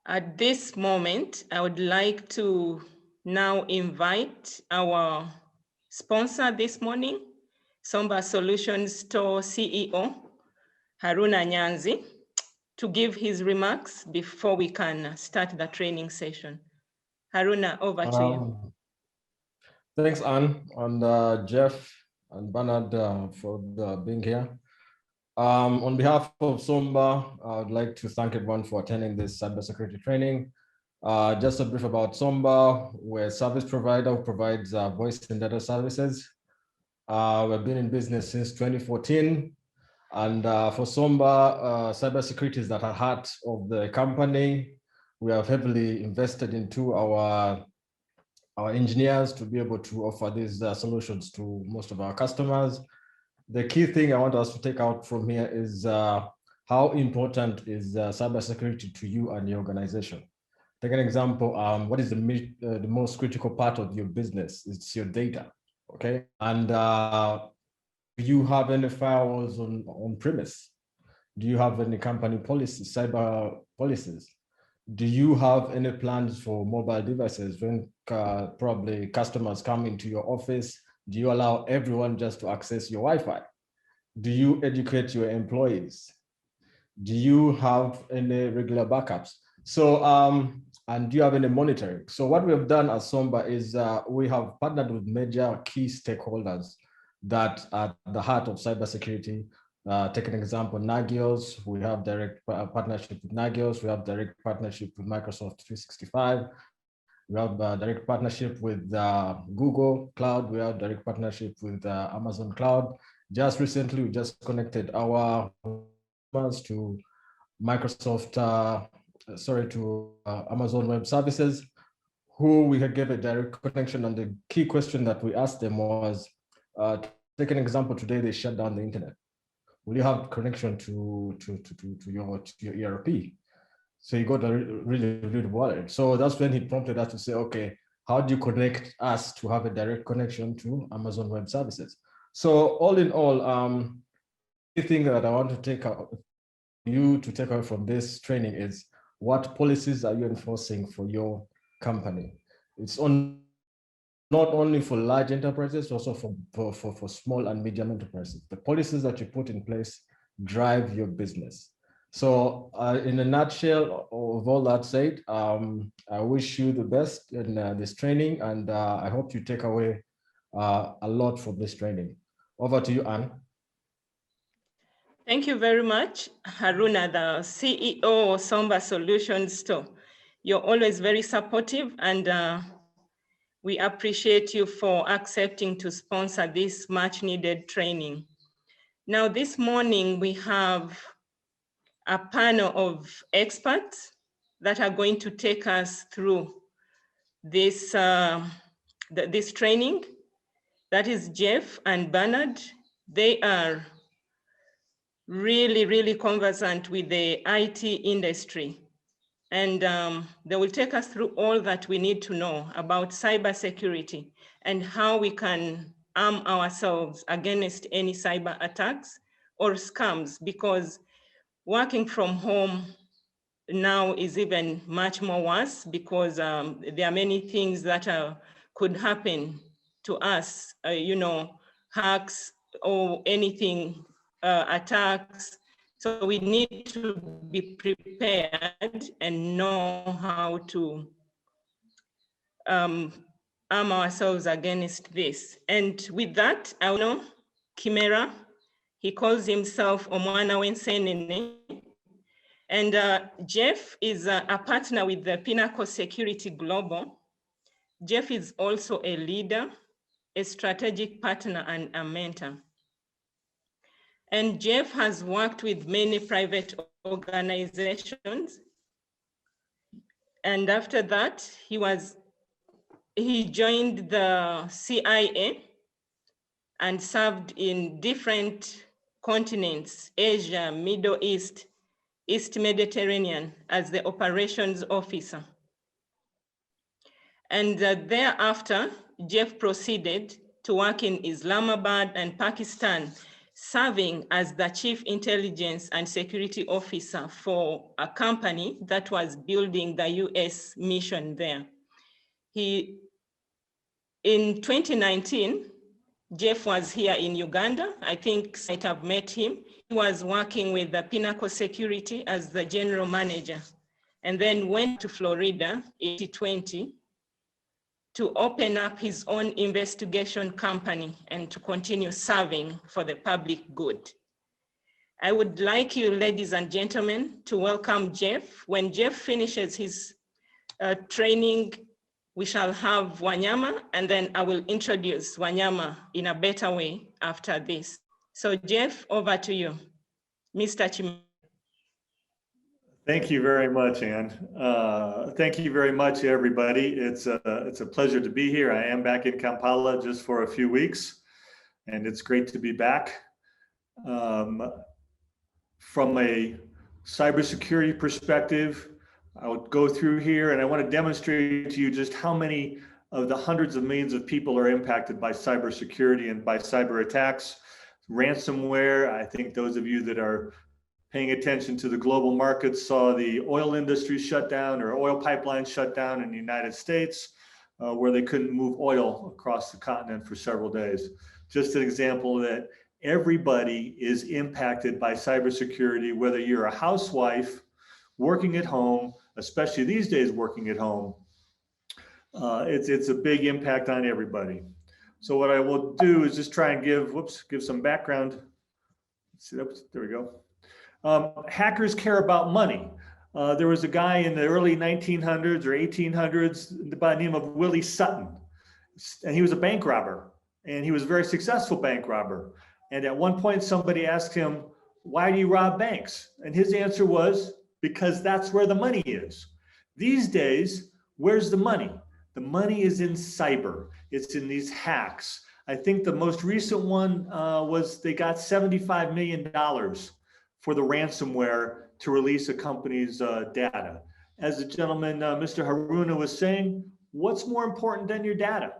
At this moment, I would like to now invite our sponsor this morning, Sombha Solutions Store CEO, Haruna Nyanzi, to give his remarks before we can start the training session. Haruna, over to you. Thanks, Anne, and Jeff and Bernard for being here. On behalf of Sombha, I would like to thank everyone for attending this cybersecurity training. Just a brief about Sombha. We're a service provider who provides voice and data services. We've been in business since 2014. And for Sombha, cybersecurity is at the heart of the company. We have heavily invested into our engineers to be able to offer these solutions to most of our customers. The key thing I want us to take out from here is how important is cybersecurity to you and your organization. Take an example, what is the most critical part of your business? It's your data, okay? And do you have any firewalls on premise? Do you have any company policies, cyber policies? Do you have any plans for mobile devices when probably customers come into your office? Do you allow everyone just to access your Wi-Fi? Do you educate your employees? Do you have any regular backups? So, and do you have any monitoring? So what we have done at Sombha is we have partnered with major key stakeholders that are at the heart of cybersecurity. Take an example, Nagios. We have direct partnership with Nagios. We have direct partnership with Microsoft 365. We have direct partnership with Google Cloud. We have direct partnership with Amazon Cloud. Just recently, we just connected our customers to Microsoft, to Amazon Web Services, who we had gave a direct connection. And the key question that we asked them was, take an example, today they shut down the internet. Will you have connection to your ERP? So he got a really worried. So that's when he prompted us to say, okay, how do you connect us to have a direct connection to Amazon Web Services? So all in all, the thing that I want to take away from this training is what policies are you enforcing for your company? It's not only for large enterprises, also for small and medium enterprises. The policies that you put in place drive your business. So in a nutshell of all that said, I wish you the best in this training, and I hope you take away a lot from this training. Over to you, Anne. Thank you very much, Haruna, the CEO of Sombha Solutions Store. You're always very supportive, and we appreciate you for accepting to sponsor this much needed training. Now, this morning we have a panel of experts that are going to take us through this, this training. That is Jeff and Bernard. They are really conversant with the IT industry. And they will take us through all that we need to know about cybersecurity and how we can arm ourselves against any cyber attacks or scams, because working from home now is even much more worse, because there are many things that could happen to us, hacks or anything, attacks. So we need to be prepared and know how to arm ourselves against this. And with that, I know Kimera, he calls himself Omwana Wensenene. And Jeff is a partner with the Pinnacle Security Global. Jeff is also a leader, a strategic partner, and a mentor. And Jeff has worked with many private organizations. And after that, he joined the CIA and served in different continents, Asia, Middle East, East Mediterranean, as the operations officer. And thereafter, Jeff proceeded to work in Islamabad and Pakistan, serving as the Chief Intelligence and Security Officer for a company that was building the US mission there. In 2019, Jeff was here in Uganda. I think I might have met him. He was working with the Pinnacle Security as the general manager, and then went to Florida in 2020 to open up his own investigation company and to continue serving for the public good. I would like you, ladies and gentlemen, to welcome Jeff. When Jeff finishes his training, we shall have Wanyama, and then I will introduce Wanyama in a better way after this. So Jeff, over to you. Mr. Chim. Thank you very much, Ann. Thank you very much, everybody. It's a pleasure to be here. I am back in Kampala just for a few weeks, and it's great to be back. From a cybersecurity perspective, I'll go through here, and I want to demonstrate to you just how many of the hundreds of millions of people are impacted by cybersecurity and by cyber attacks. Ransomware, I think those of you that are paying attention to the global markets saw the oil industry shut down, or oil pipelines shut down in the United States, where they couldn't move oil across the continent for several days. Just an example that everybody is impacted by cybersecurity, whether you're a housewife working at home, especially these days working at home. It's a big impact on everybody. So what I will do is just try and give some background. There we go. Hackers care about money. There was a guy in the early 1900s or 1800s by the name of Willie Sutton, and he was a bank robber, and he was a very successful bank robber. And at one point, somebody asked him, "Why do you rob banks?" And his answer was, "Because that's where the money is." These days, where's the money? The money is in cyber. It's in these hacks. I think the most recent one was they got $75 million for the ransomware to release a company's data. As the gentleman, Mr. Haruna, was saying, what's more important than your data?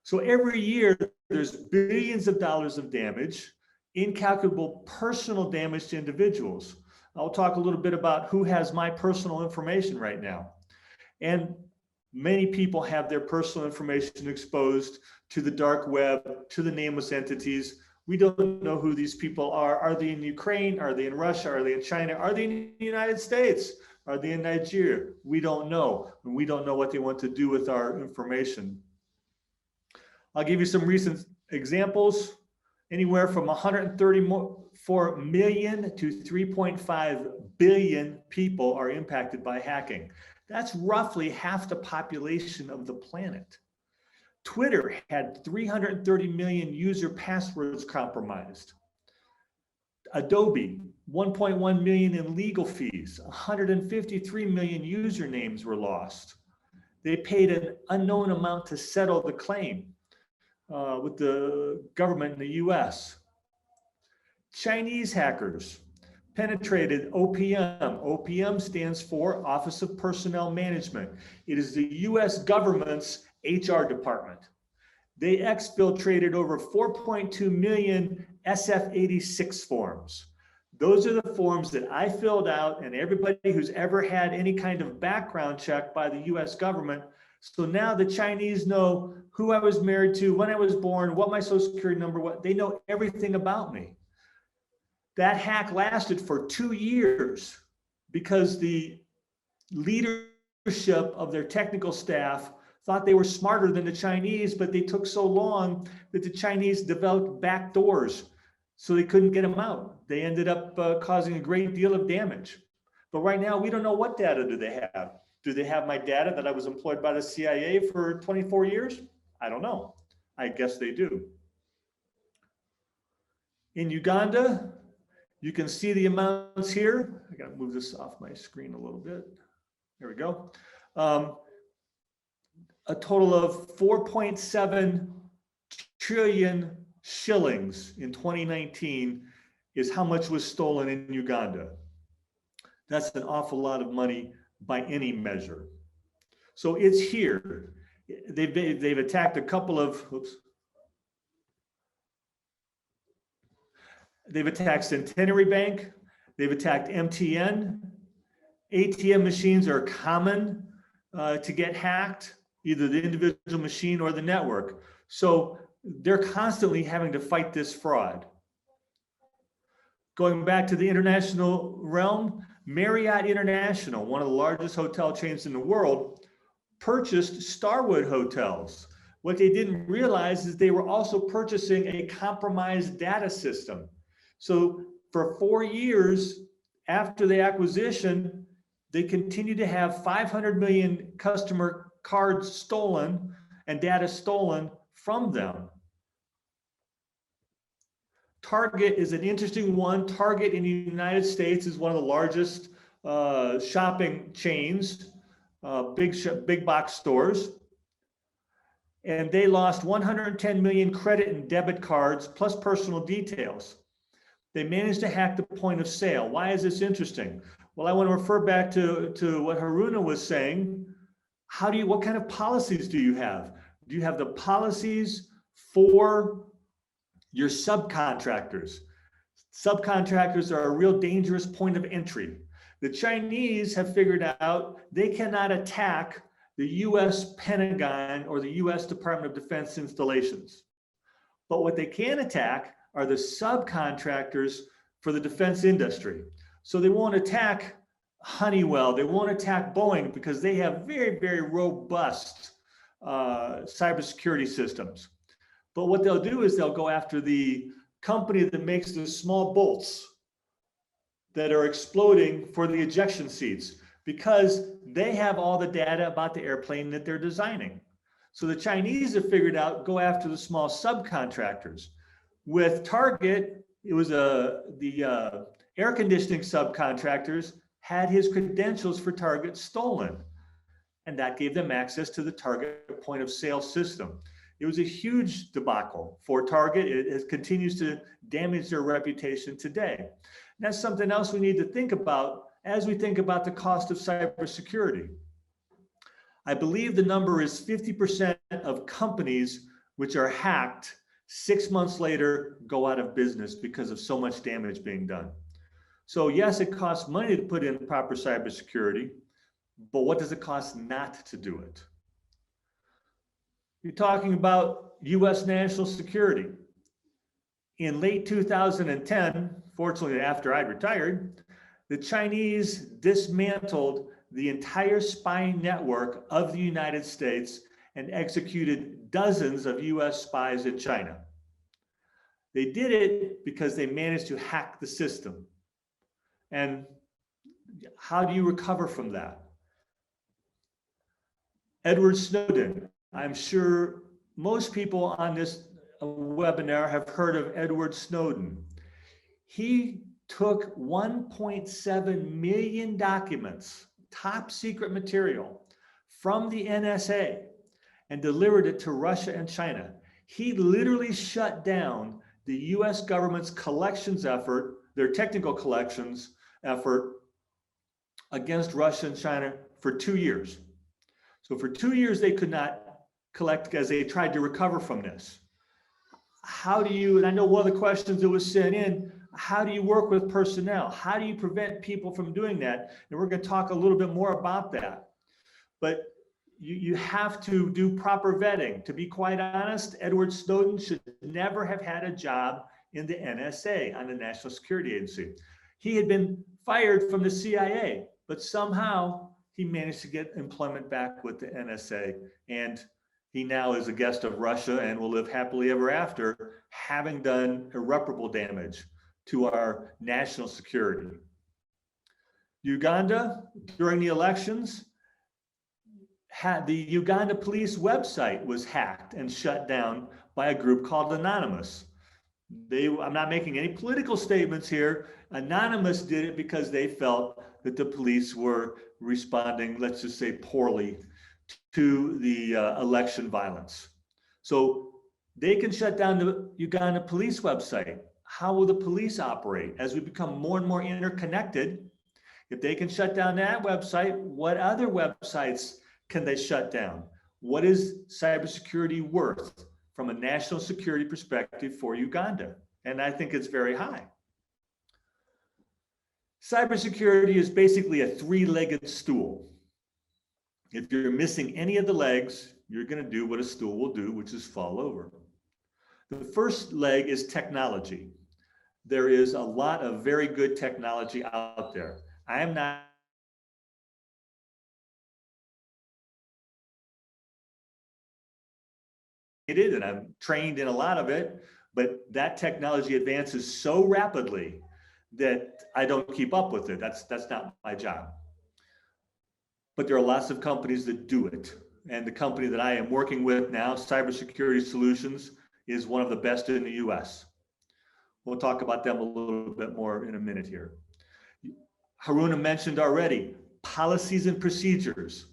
So every year, there's billions of dollars of damage, incalculable personal damage to individuals. I'll talk a little bit about who has my personal information right now. And many people have their personal information exposed to the dark web, to the nameless entities. We don't know who these people are. Are they in Ukraine? Are they in Russia? Are they in China? Are they in the United States? Are they in Nigeria? We don't know. And we don't know what they want to do with our information. I'll give you some recent examples. Anywhere from 134 million to 3.5 billion people are impacted by hacking. That's roughly half the population of the planet. Twitter had 330 million user passwords compromised. Adobe, 1.1 million in legal fees, 153 million usernames were lost. They paid an unknown amount to settle the claim with the government in the US. Chinese hackers penetrated OPM. OPM stands for Office of Personnel Management. It is the US government's HR department. They exfiltrated over 4.2 million SF-86 forms. Those are the forms that I filled out, and everybody who's ever had any kind of background check by the US government. So now the Chinese know who I was married to, when I was born, what my social security number was. They know everything about me. That hack lasted for 2 years because the leadership of their technical staff thought they were smarter than the Chinese, but they took so long that the Chinese developed back doors so they couldn't get them out. They ended up causing a great deal of damage. But right now, we don't know what data do they have. Do they have my data that I was employed by the CIA for 24 years? I don't know. I guess they do. In Uganda, you can see the amounts here. I gotta move this off my screen a little bit. There we go. A total of 4.7 trillion shillings in 2019 is how much was stolen in Uganda. That's an awful lot of money by any measure. So it's here. They've attacked a couple of, They've attacked Centenary Bank. They've attacked MTN. ATM machines are common to get hacked, either the individual machine or the network. So they're constantly having to fight this fraud. Going back to the international realm, Marriott International, one of the largest hotel chains in the world, purchased Starwood hotels. What they didn't realize is they were also purchasing a compromised data system. So for 4 years after the acquisition, they continued to have 500 million customer cards stolen and data stolen from them. Target is an interesting one. Target in the United States is one of the largest shopping chains, big box stores. And they lost 110 million credit and debit cards plus personal details. They managed to hack the point of sale. Why is this interesting? Well, I want to refer back to what Haruna was saying. What kind of policies do you have? Do you have the policies for your subcontractors? Subcontractors are a real dangerous point of entry. The Chinese have figured out they cannot attack the US Pentagon or the US Department of Defense installations. But what they can attack are the subcontractors for the defense industry. So they won't attack Honeywell, they won't attack Boeing because they have very, very robust cybersecurity systems. But what they'll do is they'll go after the company that makes the small bolts that are exploding for the ejection seats, because they have all the data about the airplane that they're designing. So the Chinese have figured out, go after the small subcontractors. With Target, it was the air conditioning subcontractors had his credentials for Target stolen, and that gave them access to the Target point of sale system. It was a huge debacle for Target. It continues to damage their reputation today. And that's something else we need to think about as we think about the cost of cybersecurity. I believe the number is 50% of companies which are hacked 6 months later go out of business because of so much damage being done. So yes, it costs money to put in proper cybersecurity, but what does it cost not to do it? You're talking about US national security. In late 2010, fortunately after I'd retired, the Chinese dismantled the entire spy network of the United States and executed dozens of US spies in China. They did it because they managed to hack the system. And how do you recover from that? Edward Snowden. I'm sure most people on this webinar have heard of Edward Snowden. He took 1.7 million documents, top secret material, from the NSA and delivered it to Russia and China. He literally shut down the US government's collections effort, their technical collections effort against Russia and China for 2 years. So for 2 years, they could not collect as they tried to recover from this. How do you, and I know one of the questions that was sent in, how do you work with personnel? How do you prevent people from doing that? And we're going to talk a little bit more about that. But you have to do proper vetting. To be quite honest, Edward Snowden should never have had a job in the NSA, on the National Security Agency. He had been fired from the CIA, but somehow he managed to get employment back with the NSA. And he now is a guest of Russia and will live happily ever after, having done irreparable damage to our national security. Uganda, during the elections, the Uganda police website was hacked and shut down by a group called Anonymous. I'm not making any political statements here. Anonymous did it because they felt that the police were responding, let's just say, poorly to the election violence. So they can shut down the Uganda police website. How will the police operate as we become more and more interconnected? If they can shut down that website, what other websites can they shut down? What is cybersecurity worth from a national security perspective for Uganda? And I think it's very high. Cybersecurity is basically a three-legged stool. If you're missing any of the legs, you're going to do what a stool will do, which is fall over. The first leg is technology. There is a lot of very good technology out there. I am not and I'm trained in a lot of it, but that technology advances so rapidly that I don't keep up with it. That's not my job. But there are lots of companies that do it. And the company that I am working with now, Cybersecurity Solutions, is one of the best in the US. We'll talk about them a little bit more in a minute here. Haruna mentioned already, policies and procedures.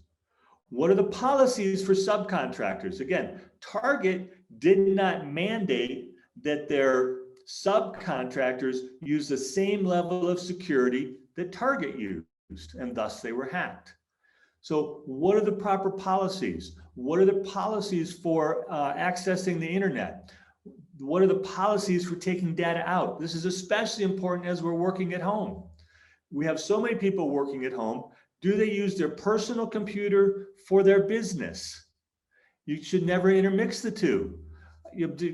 What are the policies for subcontractors? Again, Target did not mandate that their subcontractors use the same level of security that Target used, and thus they were hacked. So what are the proper policies? What are the policies for accessing the internet? What are the policies for taking data out? This is especially important as we're working at home. We have so many people working at home. Do they use their personal computer for their business? You should never intermix the two.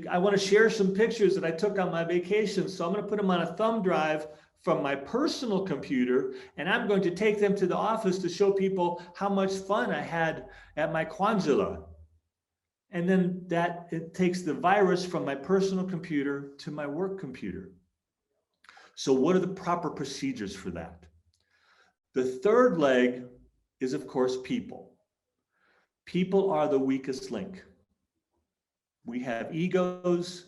I want to share some pictures that I took on my vacation. So I'm going to put them on a thumb drive from my personal computer, and I'm going to take them to the office to show people how much fun I had at my Kwanzaa. And then it takes the virus from my personal computer to my work computer. So what are the proper procedures for that? The third leg is, of course, people. People are the weakest link. We have egos,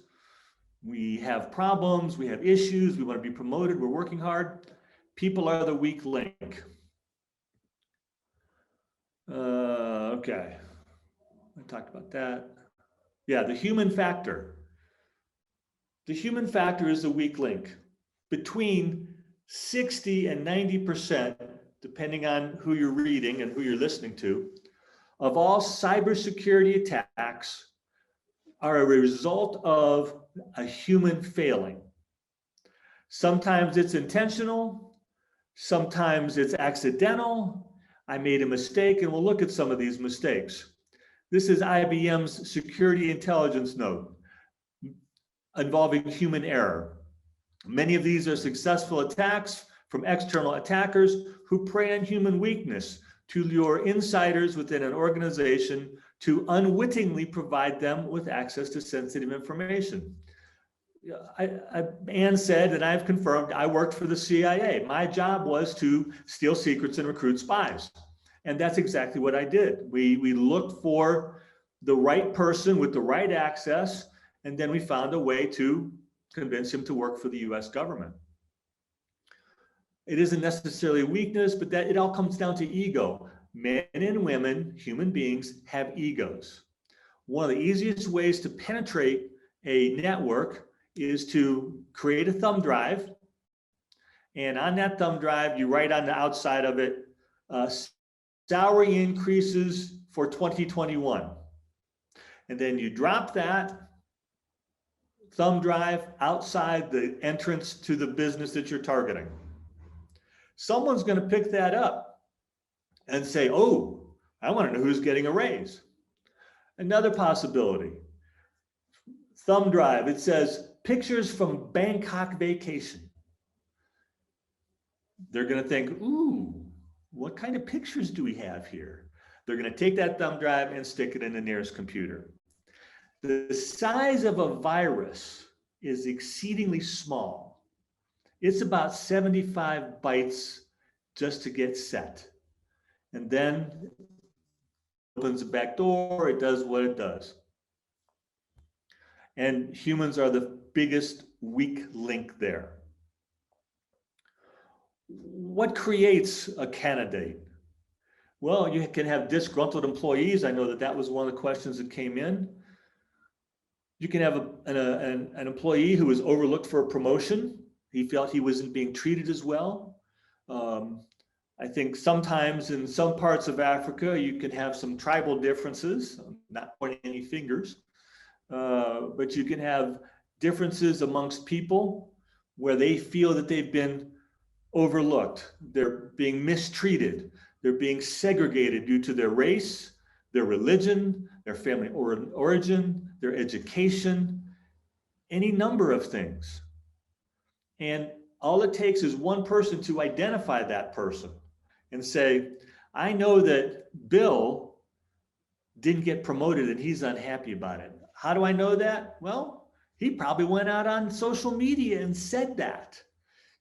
we have problems, we have issues, we want to be promoted, we're working hard. People are the weak link. Okay, I talked about that. Yeah, the human factor. The human factor is the weak link. Between 60 and 90%, depending on who you're reading and who you're listening to, of all cybersecurity attacks are a result of a human failing. Sometimes it's intentional, sometimes it's accidental. I made a mistake, and we'll look at some of these mistakes. This is IBM's security intelligence note involving human error. Many of these are successful attacks from external attackers who prey on human weakness to lure insiders within an organization to unwittingly provide them with access to sensitive information. Ann said, and I've confirmed, I worked for the CIA. My job was to steal secrets and recruit spies. And that's exactly what I did. We looked for the right person with the right access, and then we found a way to convince him to work for the US government. It isn't necessarily a weakness, but that it all comes down to ego. Men and women, human beings, have egos. One of the easiest ways to penetrate a network is to create a thumb drive. And on that thumb drive, you write on the outside of it, salary increases for 2021. And then you drop that thumb drive outside the entrance to the business that you're targeting. Someone's going to pick that up and say, oh, I want to know who's getting a raise. Another possibility, thumb drive, it says pictures from Bangkok vacation. They're going to think, ooh, what kind of pictures do we have here? They're going to take that thumb drive and stick it in the nearest computer. The size of a virus is exceedingly small. It's about 75 bytes just to get set. And then it opens a back door, it does what it does. And humans are the biggest weak link there. What creates a candidate? Well, you can have disgruntled employees. I know that was one of the questions that came in. You can have an employee who was overlooked for a promotion. He felt he wasn't being treated as well. I think sometimes in some parts of Africa, you can have some tribal differences, I'm not pointing any fingers, but you can have differences amongst people where they feel that they've been overlooked. They're being mistreated. They're being segregated due to their race, their religion, their family origin, their education, any number of things. And all it takes is one person to identify that person and say, I know that Bill didn't get promoted and he's unhappy about it. How do I know that? Well, he probably went out on social media and said that.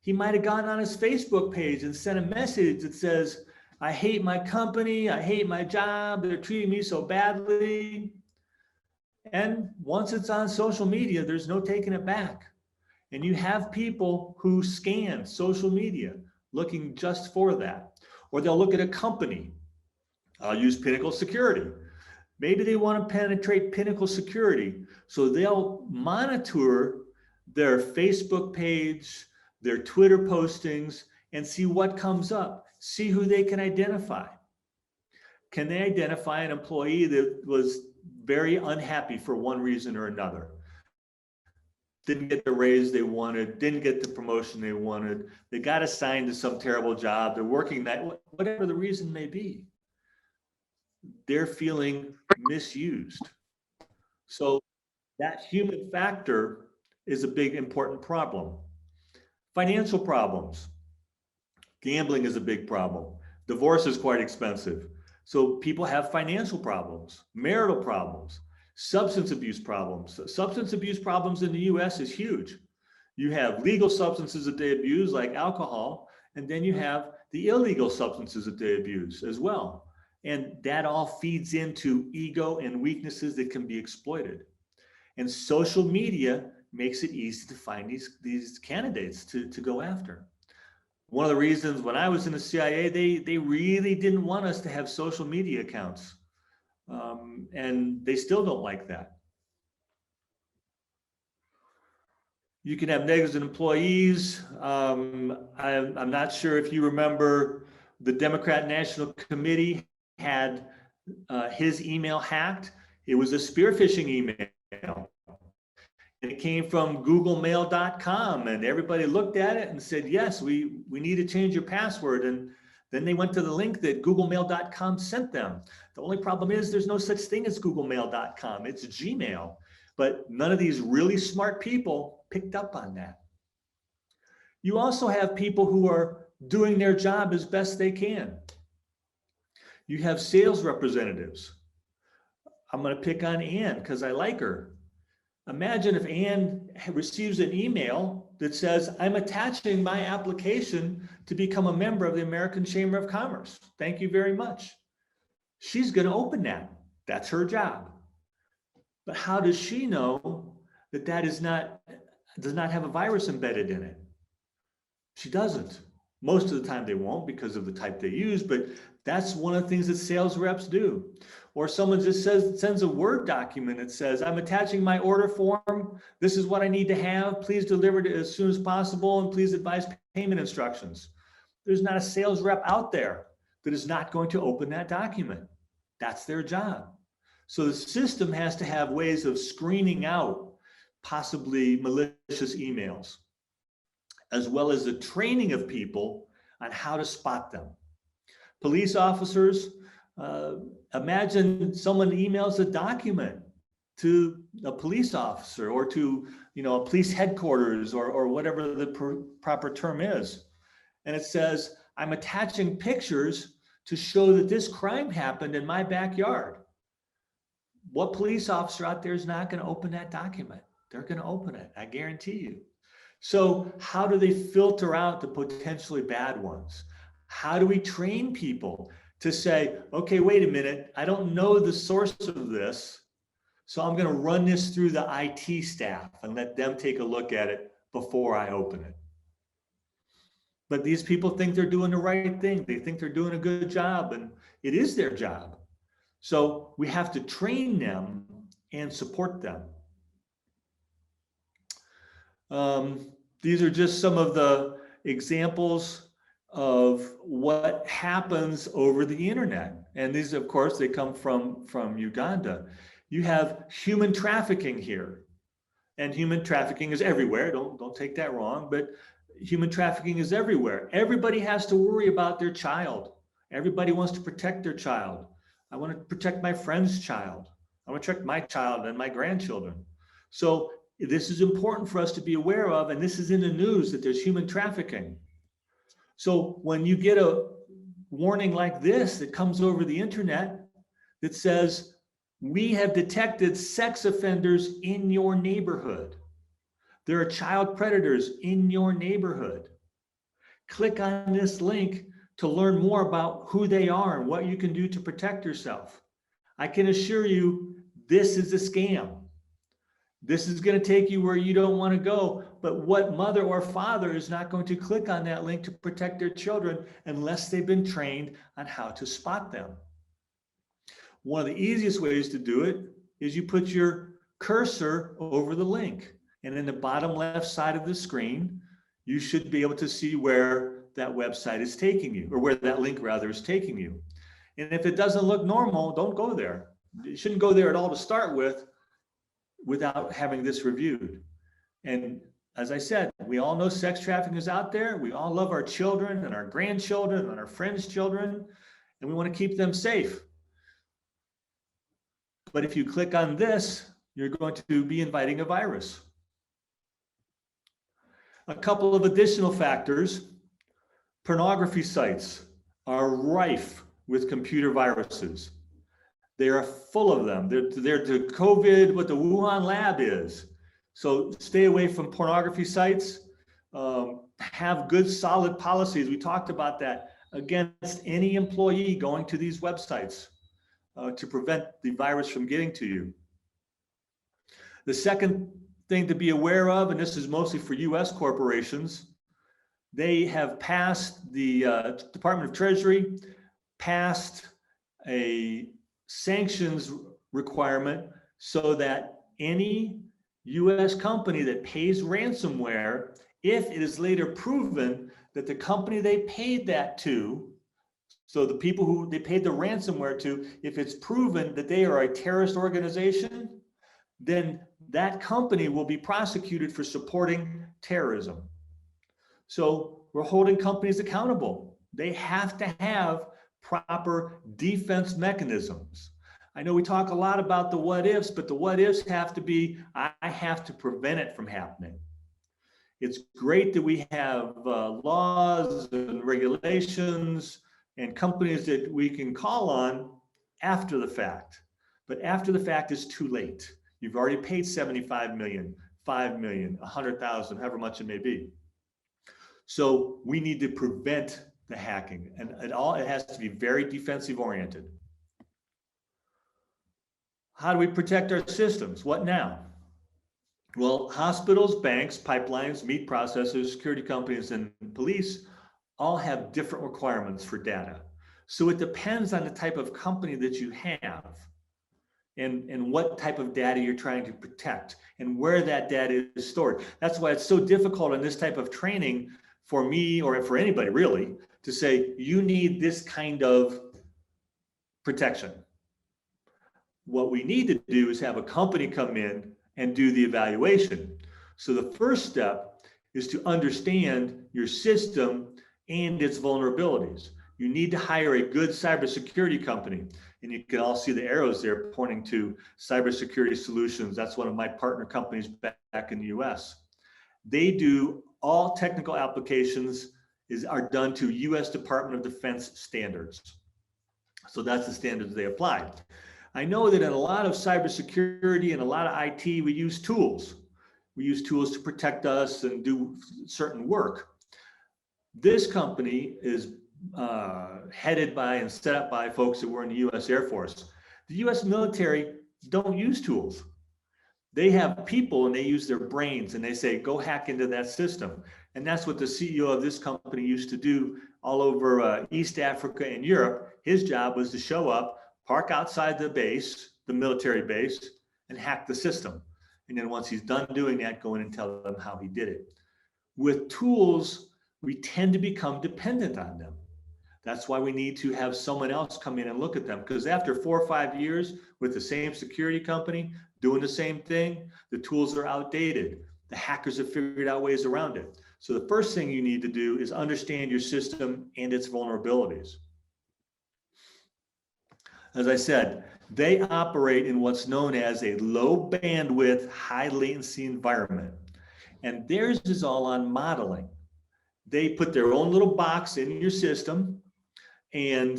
He might have gone on his Facebook page and sent a message that says, I hate my company, I hate my job, they're treating me so badly. And once it's on social media, there's no taking it back. And you have people who scan social media looking just for that. Or they'll look at a company. I'll use Pinnacle Security. Maybe they want to penetrate Pinnacle Security. So they'll monitor their Facebook page, their Twitter postings, and see what comes up. See who they can identify. Can they identify an employee that was very unhappy for one reason or another? Didn't get the raise they wanted, didn't get the promotion they wanted, they got assigned to some terrible job, they're working that, whatever the reason may be. They're feeling misused. So that human factor is a big, important problem. Financial problems. Gambling is a big problem. Divorce is quite expensive. So people have financial problems, marital problems, substance abuse problems. Substance abuse problems in the US is huge. You have legal substances that they abuse, like alcohol, and then you have the illegal substances that they abuse as well. And that all feeds into ego and weaknesses that can be exploited. And social media makes it easy to find these candidates to go after. One of the reasons when I was in the CIA, they really didn't want us to have social media accounts. And they still don't like that. You can have negligent employees. I'm not sure if you remember, the Democrat National Committee had his email hacked. It was a spear phishing email. And it came from googlemail.com, and everybody looked at it and said, yes, we need to change your password. And then they went to the link that googlemail.com sent them. The only problem is there's no such thing as googlemail.com, it's Gmail. But none of these really smart people picked up on that. You also have people who are doing their job as best they can. You have sales representatives. I'm going to pick on Ann because I like her. Imagine if Ann receives an email that says, I'm attaching my application to become a member of the American Chamber of Commerce. Thank you very much. She's going to open that. That's her job. But how does she know that that does not have a virus embedded in it? She doesn't. Most of the time they won't because of the type they use, but that's one of the things that sales reps do. Or someone just sends a Word document that says, I'm attaching my order form. This is what I need to have. Please deliver it as soon as possible, and please advise payment instructions. There's not a sales rep out there that is not going to open that document. That's their job. So the system has to have ways of screening out possibly malicious emails, as well as the training of people on how to spot them. Police officers, imagine someone emails a document to a police officer or to a police headquarters or whatever the proper term is. And it says, I'm attaching pictures to show that this crime happened in my backyard. What police officer out there is not going to open that document? They're going to open it, I guarantee you. So how do they filter out the potentially bad ones? How do we train people to say, okay, wait a minute, I don't know the source of this, so I'm going to run this through the IT staff and let them take a look at it before I open it. But these people think they're doing the right thing. They think they're doing a good job, and it is their job. So we have to train them and support them. These are just some of the examples of what happens over the internet. And these, of course, they come from Uganda. You have human trafficking here. And human trafficking is everywhere. Don't take that wrong. But human trafficking is everywhere. Everybody has to worry about their child. Everybody wants to protect their child. I want to protect my friend's child. I want to protect my child and my grandchildren. So this is important for us to be aware of, and this is in the news that there's human trafficking. So when you get a warning like this that comes over the internet that says, we have detected sex offenders in your neighborhood. There are child predators in your neighborhood. Click on this link to learn more about who they are and what you can do to protect yourself. I can assure you, this is a scam. This is going to take you where you don't want to go, but what mother or father is not going to click on that link to protect their children unless they've been trained on how to spot them. One of the easiest ways to do it is you put your cursor over the link, and in the bottom left side of the screen, you should be able to see where that website is taking you, or where that link rather is taking you. And if it doesn't look normal, don't go there. You shouldn't go there at all to start with without having this reviewed. And as I said, we all know sex trafficking is out there. We all love our children and our grandchildren and our friends' children, and we want to keep them safe. But if you click on this, you're going to be inviting a virus. A couple of additional factors. Pornography sites are rife with computer viruses. They are full of them. They're the COVID, what the Wuhan lab is. So stay away from pornography sites. Have good, solid policies. We talked about that against any employee going to these websites to prevent the virus from getting to you. The second thing to be aware of, and this is mostly for US corporations, they have passed, the Department of Treasury passed a sanctions requirement so that any US company that pays ransomware, if it is later proven that the company they paid that to, so the people who they paid the ransomware to, if it's proven that they are a terrorist organization, then that company will be prosecuted for supporting terrorism. So we're holding companies accountable. They have to have proper defense mechanisms. I know we talk a lot about the what ifs, but the what ifs have to be, I have to prevent it from happening. It's great that we have laws and regulations and companies that we can call on after the fact. But after the fact is too late. You've already paid 75 million, 5 million, 100,000, however much it may be. So we need to prevent the hacking, and it has to be very defensive oriented. How do we protect our systems? What now? Well, hospitals, banks, pipelines, meat processors, security companies, and police all have different requirements for data. So it depends on the type of company that you have and what type of data you're trying to protect and where that data is stored. That's why it's so difficult in this type of training for me, or for anybody really, to say, you need this kind of protection. What we need to do is have a company come in and do the evaluation. So the first step is to understand your system and its vulnerabilities. You need to hire a good cybersecurity company. And you can all see the arrows there pointing to Cybersecurity Solutions. That's one of my partner companies back in the US. They do all technical applications are done to US Department of Defense standards. So that's the standards they apply. I know that in a lot of cybersecurity and a lot of IT, we use tools. We use tools to protect us and do certain work. This company is headed by and set up by folks that were in the US Air Force. The US military don't use tools. They have people and they use their brains and they say, go hack into that system. And that's what the CEO of this company used to do all over East Africa and Europe. His job was to show up, park outside the base, the military base, and hack the system. And then once he's done doing that, go in and tell them how he did it. With tools, we tend to become dependent on them. That's why we need to have someone else come in and look at them, because after 4 or 5 years with the same security company doing the same thing, the tools are outdated. The hackers have figured out ways around it. So the first thing you need to do is understand your system and its vulnerabilities. As I said, they operate in what's known as a low bandwidth, high latency environment. And theirs is all on modeling. They put their own little box in your system, and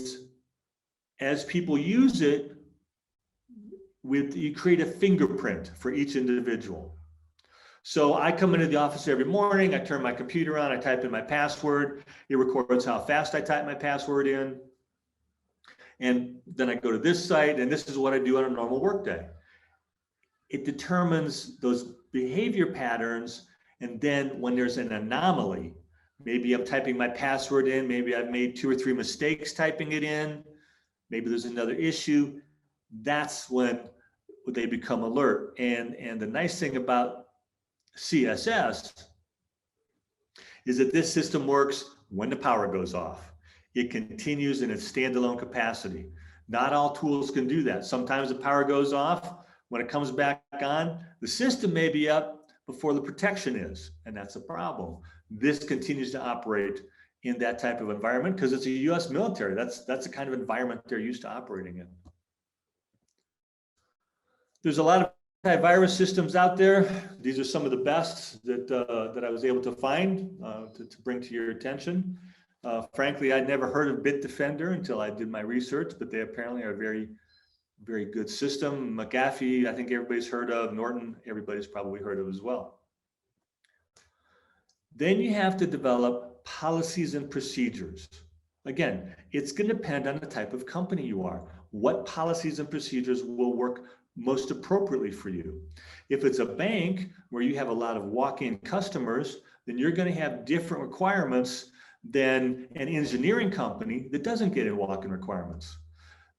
as people use it, you create a fingerprint for each individual. So I come into the office every morning, I turn my computer on, I type in my password, it records how fast I type my password in. And then I go to this site, and this is what I do on a normal workday. It determines those behavior patterns, and then when there's an anomaly, maybe I'm typing my password in, maybe I've made 2 or 3 mistakes typing it in, maybe there's another issue, that's when they become alert. And the nice thing about CSS is that this system works when the power goes off. It continues in its standalone capacity. Not all tools can do that. Sometimes the power goes off. When it comes back on, the system may be up before the protection is, and that's a problem. This continues to operate in that type of environment because it's a US military. That's the kind of environment they're used to operating in. There's a lot of antivirus systems out there. These are some of the best that I was able to find to bring to your attention. Frankly, I'd never heard of Bitdefender until I did my research, but they apparently are a very, very good system. McAfee, I think everybody's heard of. Norton, everybody's probably heard of as well. Then you have to develop policies and procedures. Again, it's going to depend on the type of company you are. What policies and procedures will work most appropriately for you? If it's a bank where you have a lot of walk-in customers, then you're going to have different requirements than an engineering company that doesn't get in walk-in requirements.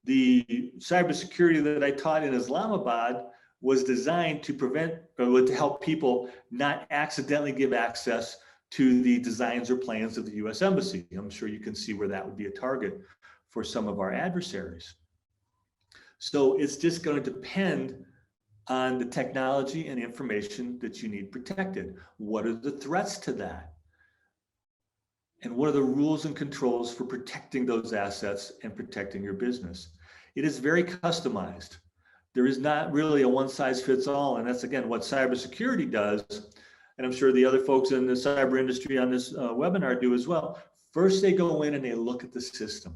The cybersecurity that I taught in Islamabad was designed to to help people not accidentally give access to the designs or plans of the US Embassy. I'm sure you can see where that would be a target for some of our adversaries. So it's just going to depend on the technology and information that you need protected. What are the threats to that? And what are the rules and controls for protecting those assets and protecting your business? It is very customized. There is not really a one size fits all. And that's, again, what cybersecurity does. And I'm sure the other folks in the cyber industry on this webinar do as well. First, they go in and they look at the system.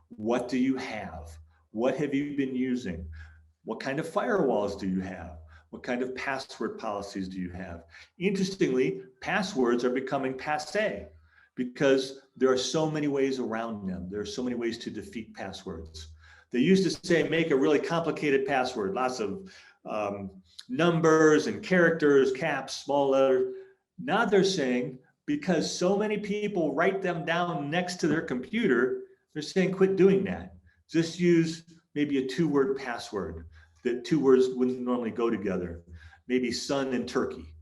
What do you have? What have you been using? What kind of firewalls do you have? What kind of password policies do you have? Interestingly, passwords are becoming passé because there are so many ways around them. There are so many ways to defeat passwords. They used to say, make a really complicated password, lots of numbers and characters, caps, small letters. Now they're saying, because so many people write them down next to their computer, they're saying, quit doing that. Just use maybe a 2-word password that 2 words wouldn't normally go together. Maybe sun and turkey.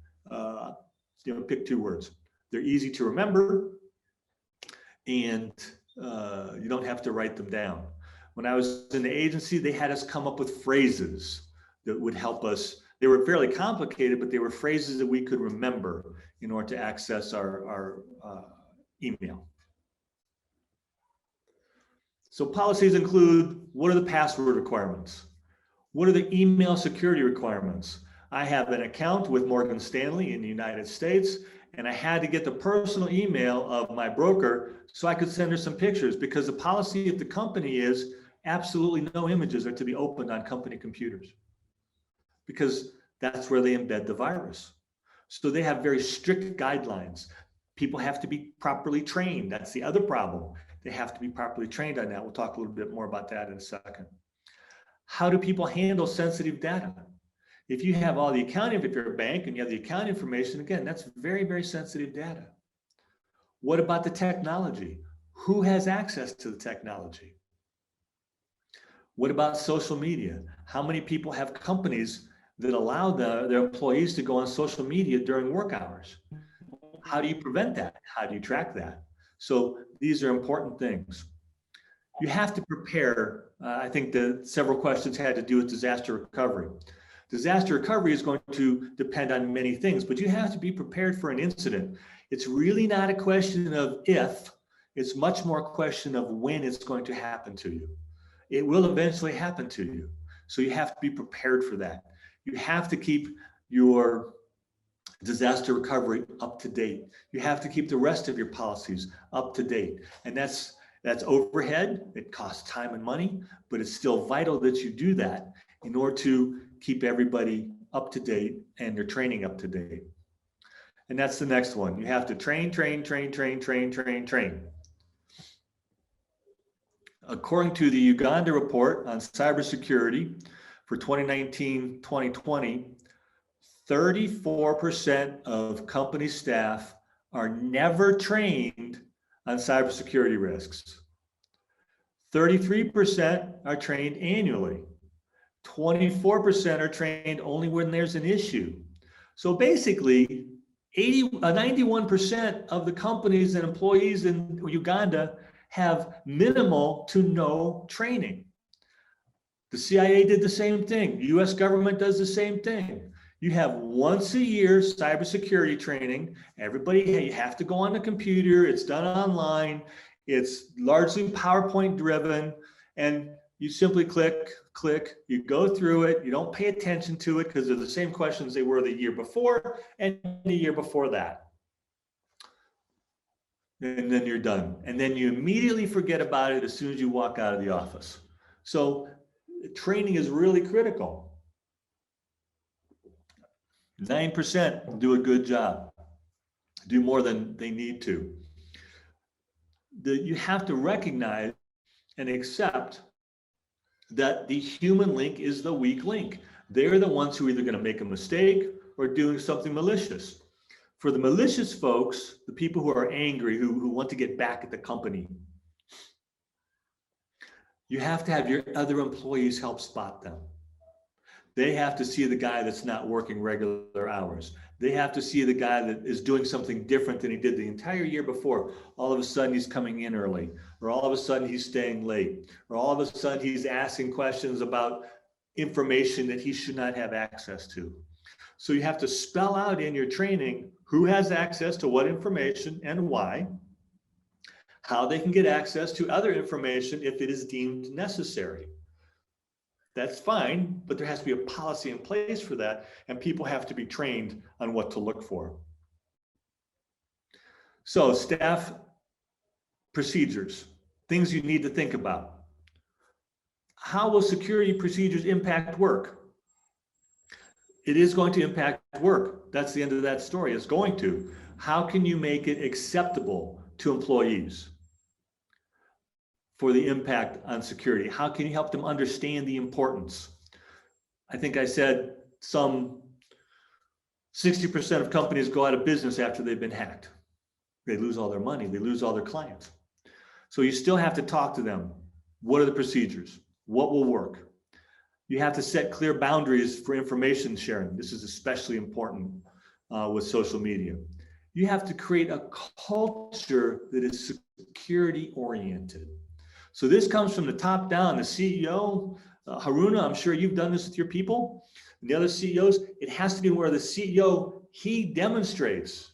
Pick 2 words. They're easy to remember, and you don't have to write them down. When I was in the agency, they had us come up with phrases that would help us. They were fairly complicated, but they were phrases that we could remember in order to access our email. So policies include, what are the password requirements? What are the email security requirements? I have an account with Morgan Stanley in the United States, and I had to get the personal email of my broker so I could send her some pictures, because the policy of the company is absolutely no images are to be opened on company computers, because that's where they embed the virus. So they have very strict guidelines. People have to be properly trained. That's the other problem. They have to be properly trained on that. We'll talk a little bit more about that in a second. How do people handle sensitive data? If you have all the accounting, if you're a bank and you have the account information, again, that's very, very sensitive data. What about the technology? Who has access to the technology? What about social media? How many people have companies that allow their employees to go on social media during work hours? How do you prevent that? How do you track that? So these are important things. You have to prepare. I think the several questions had to do with disaster recovery. Disaster recovery is going to depend on many things, but you have to be prepared for an incident. It's really not a question of if, it's much more a question of when it's going to happen to you. It will eventually happen to you. So you have to be prepared for that. You have to keep your disaster recovery up to date. You have to keep the rest of your policies up to date. And that's overhead. It costs time and money, but it's still vital that you do that in order to keep everybody up to date and their training up to date. And that's the next one. You have to train. According to the Uganda report on cybersecurity for 2019-2020, 34% of company staff are never trained on cybersecurity risks. 33% are trained annually. 24% are trained only when there's an issue. So basically, 91% of the companies and employees in Uganda have minimal to no training. The CIA did the same thing. The US government does the same thing. You have once a year cybersecurity training. Everybody, hey, you have to go on the computer. It's done online. It's largely PowerPoint driven. And you simply click, you go through it. You don't pay attention to it because they're the same questions they were the year before and the year before that. And then you're done. And then you immediately forget about it as soon as you walk out of the office. So training is really critical. 9% do a good job, do more than they need to. You have to recognize and accept that the human link is the weak link. They're the ones who are either going to make a mistake or doing something malicious. For the malicious folks, the people who are angry, who want to get back at the company, you have to have your other employees help spot them. They have to see the guy that's not working regular hours. They have to see the guy that is doing something different than he did the entire year before. All of a sudden he's coming in early, or all of a sudden he's staying late, or all of a sudden he's asking questions about information that he should not have access to. So you have to spell out in your training who has access to what information and why, how they can get access to other information if it is deemed necessary. That's fine, but there has to be a policy in place for that, and people have to be trained on what to look for. So staff procedures, things you need to think about. How will security procedures impact work? It is going to impact work. That's the end of that story. It's going to. How can you make it acceptable to employees for the impact on security? How can you help them understand the importance? I think I said some 60% of companies go out of business after they've been hacked. They lose all their money. They lose all their clients. So you still have to talk to them. What are the procedures? What will work? You have to set clear boundaries for information sharing. This is especially important with social media. You have to create a culture that is security oriented. So this comes from the top down. The CEO, Haruna, I'm sure you've done this with your people, and the other CEOs. It has to be where the CEO, he demonstrates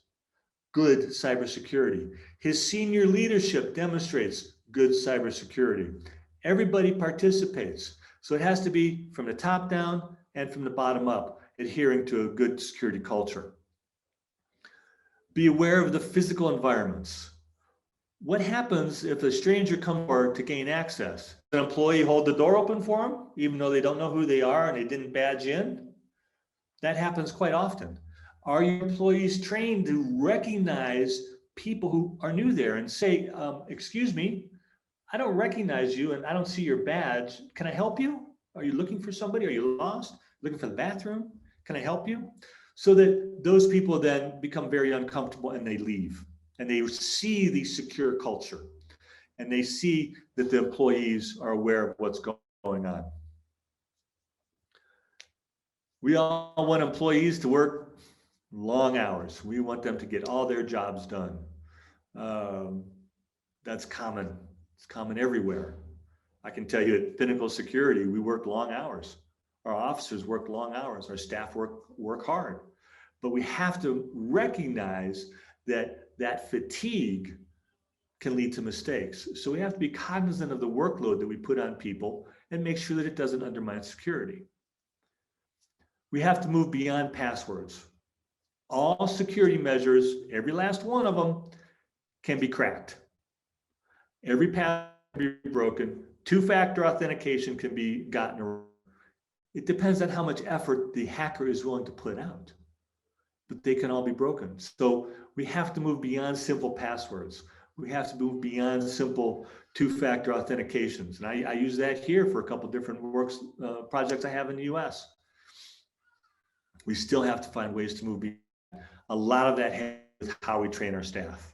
good cybersecurity. His senior leadership demonstrates good cybersecurity. Everybody participates. So it has to be from the top down and from the bottom up, adhering to a good security culture. Be aware of the physical environments. What happens if a stranger comes over to gain access? An employee hold the door open for them, even though they don't know who they are and they didn't badge in? That happens quite often. Are your employees trained to recognize people who are new there and say, excuse me, I don't recognize you and I don't see your badge. Can I help you? Are you looking for somebody? Are you lost? Looking for the bathroom? Can I help you? So that those people then become very uncomfortable and they leave. And they see the secure culture. And they see that the employees are aware of what's going on. We all want employees to work long hours. We want them to get all their jobs done. That's common. It's common everywhere. I can tell you at Pinnacle Security, we work long hours. Our officers work long hours. Our staff work hard. But we have to recognize that that fatigue can lead to mistakes. So we have to be cognizant of the workload that we put on people and make sure that it doesn't undermine security. We have to move beyond passwords. All security measures, every last one of them, can be cracked. Every password can be broken. Two-factor authentication can be gotten around. It depends on how much effort the hacker is willing to put out, but they can all be broken. So we have to move beyond simple passwords. We have to move beyond simple two-factor authentications. And I use that here for a couple different projects I have in the US. We still have to find ways to move beyond. A lot of that has to do with how we train our staff.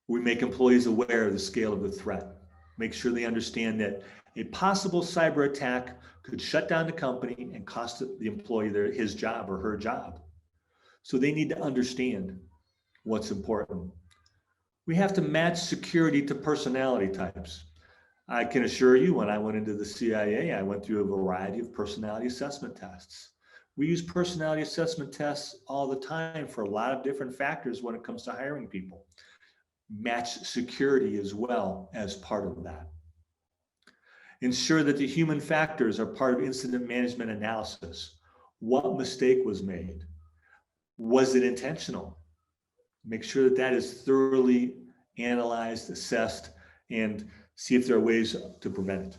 We make employees aware of the scale of the threat. Make sure they understand that a possible cyber attack could shut down the company and cost the employee his job or her job. So they need to understand what's important. We have to match security to personality types. I can assure you, when I went into the CIA, I went through a variety of personality assessment tests. We use personality assessment tests all the time for a lot of different factors when it comes to hiring people. Match security as well as part of that. Ensure that the human factors are part of incident management analysis. What mistake was made? Was it intentional? Make sure that that is thoroughly analyzed, assessed, and see if there are ways to prevent it.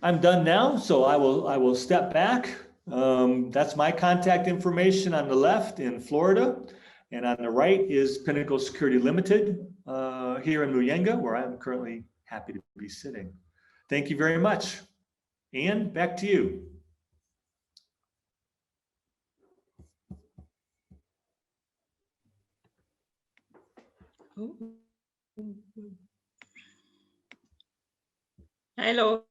I'm done now, so I will step back. That's my contact information on the left in Florida, and on the right is Pinnacle Security Limited here in Muyanga, where I'm currently happy to be sitting. Thank you very much. Ann, back to you. Hello,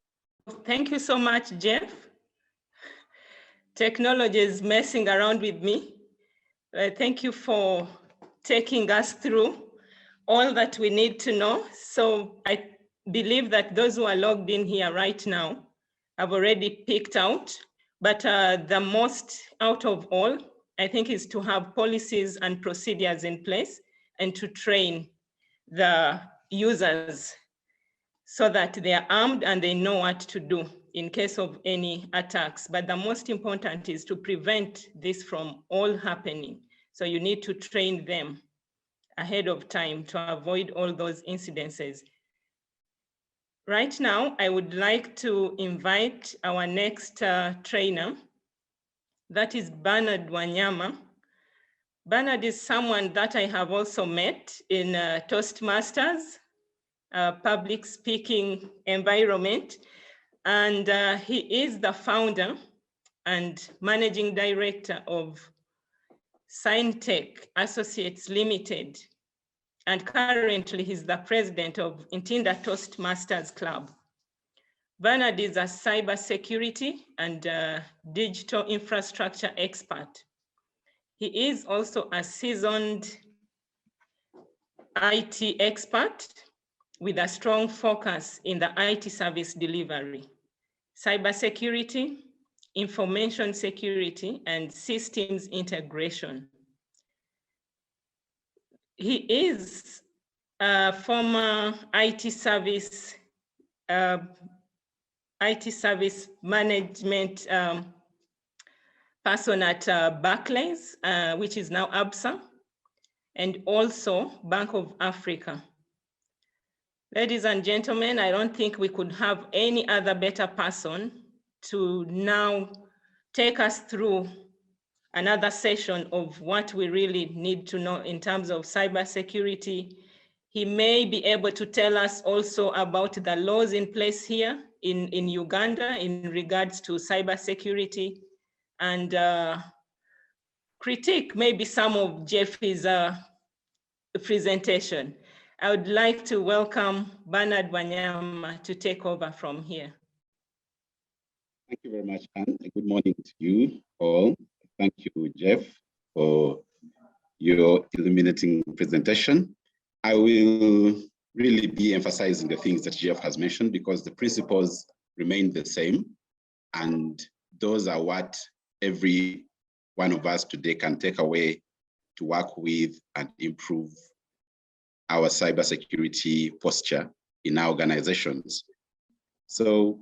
thank you so much, Jeff. Technology is messing around with me. Thank you for taking us through all that we need to know. So I believe that those who are logged in here right now have already picked out, but the most out of all, I think, is to have policies and procedures in place and to train the users so that they are armed and they know what to do in case of any attacks. But the most important is to prevent this from all happening. So you need to train them ahead of time to avoid all those incidences. Right now, I would like to invite our next trainer. That is Bernard Wanyama. Bernard is someone that I have also met in Toastmasters, public speaking environment. And he is the founder and managing director of Signtech Associates Limited. And currently he's the president of Intinda Toastmasters Club. Bernard is a cybersecurity and digital infrastructure expert. He is also a seasoned IT expert with a strong focus in the IT service delivery, cybersecurity, information security, and systems integration. He is a former IT service management person at Barclays, which is now ABSA, and also Bank of Africa. Ladies and gentlemen, I don't think we could have any other better person to now take us through another session of what we really need to know in terms of cybersecurity. He may be able to tell us also about the laws in place here in Uganda in regards to cybersecurity, and critique maybe some of Jeff's presentation. I would like to welcome Bernard Wanyama to take over from here. Thank you very much, Anne. Good morning to you all. Thank you, Jeff, for your illuminating presentation. I will really be emphasizing the things that Jeff has mentioned because the principles remain the same. And those are what every one of us today can take away to work with and improve our cybersecurity posture in our organizations. So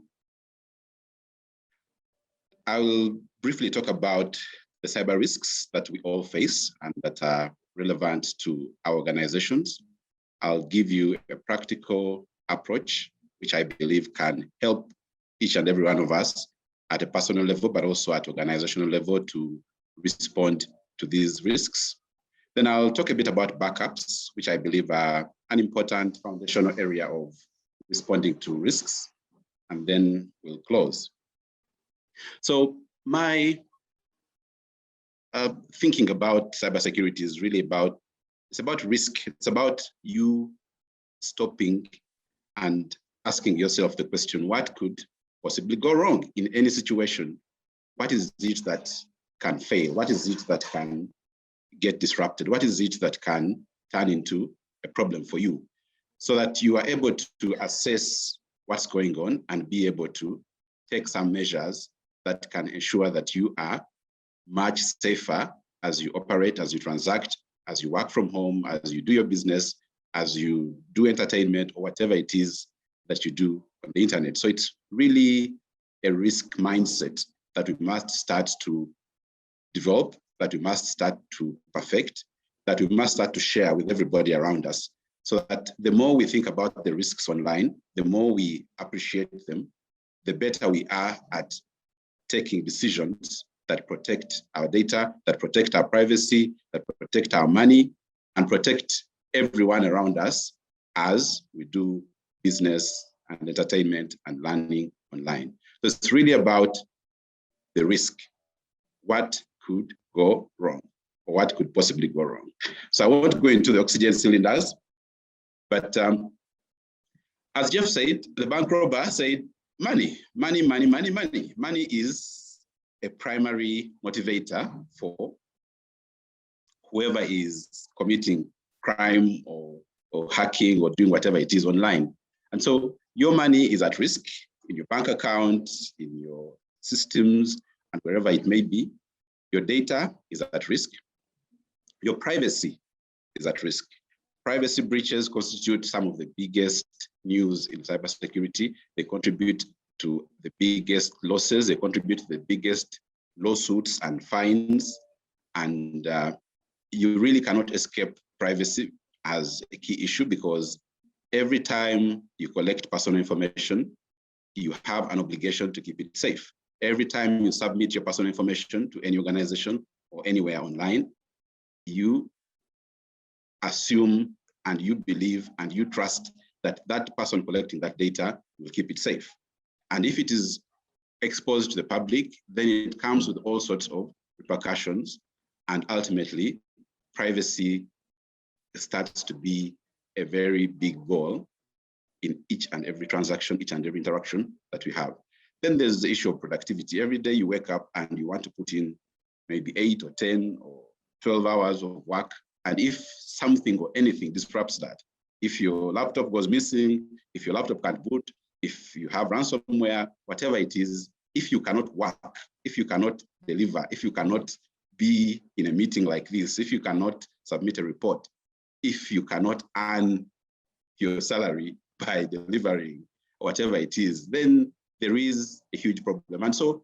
I will briefly talk about the cyber risks that we all face and that are relevant to our organizations. I'll give you a practical approach, which I believe can help each and every one of us at a personal level, but also at organizational level to respond to these risks. Then I'll talk a bit about backups, which I believe are an important foundational area of responding to risks, and then we'll close. So my thinking about cybersecurity is really about, it's about risk. It's about you stopping and asking yourself the question, what could possibly go wrong in any situation? What is it that can fail? What is it that can get disrupted? What is it that can turn into a problem for you? So that you are able to assess what's going on and be able to take some measures that can ensure that you are much safer as you operate, as you transact, as you work from home, as you do your business, as you do entertainment, or whatever it is that you do on the internet. So it's really a risk mindset that we must start to develop, that we must start to perfect, that we must start to share with everybody around us, so that the more we think about the risks online, the more we appreciate them, the better we are at taking decisions that protect our data, that protect our privacy, that protect our money, and protect everyone around us as we do business and entertainment and learning online. So it's really about the risk. What could go wrong, or what could possibly go wrong? So I won't go into the oxygen cylinders, but as Jeff said, the bank robber said, money, money, money, money, money. Money is a primary motivator for whoever is committing crime or hacking or doing whatever it is online. And so your money is at risk in your bank account, in your systems, and wherever it may be. Your data is at risk. Your privacy is at risk. Privacy breaches constitute some of the biggest news in cybersecurity. They contribute to the biggest losses. They contribute to the biggest lawsuits and fines. And you really cannot escape privacy as a key issue, because every time you collect personal information, you have an obligation to keep it safe. Every time you submit your personal information to any organization or anywhere online, you assume and you believe and you trust that that person collecting that data will keep it safe. And if it is exposed to the public, then it comes with all sorts of repercussions. And ultimately, privacy starts to be a very big goal in each and every transaction, each and every interaction that we have. Then there's the issue of productivity. Every day you wake up and you want to put in maybe 8 or 10 or 12 hours of work. And if something or anything disrupts that, if your laptop goes missing, if your laptop can't boot, if you have ransomware, whatever it is, if you cannot work, if you cannot deliver, if you cannot be in a meeting like this, if you cannot submit a report, if you cannot earn your salary by delivering whatever it is, then there is a huge problem. And so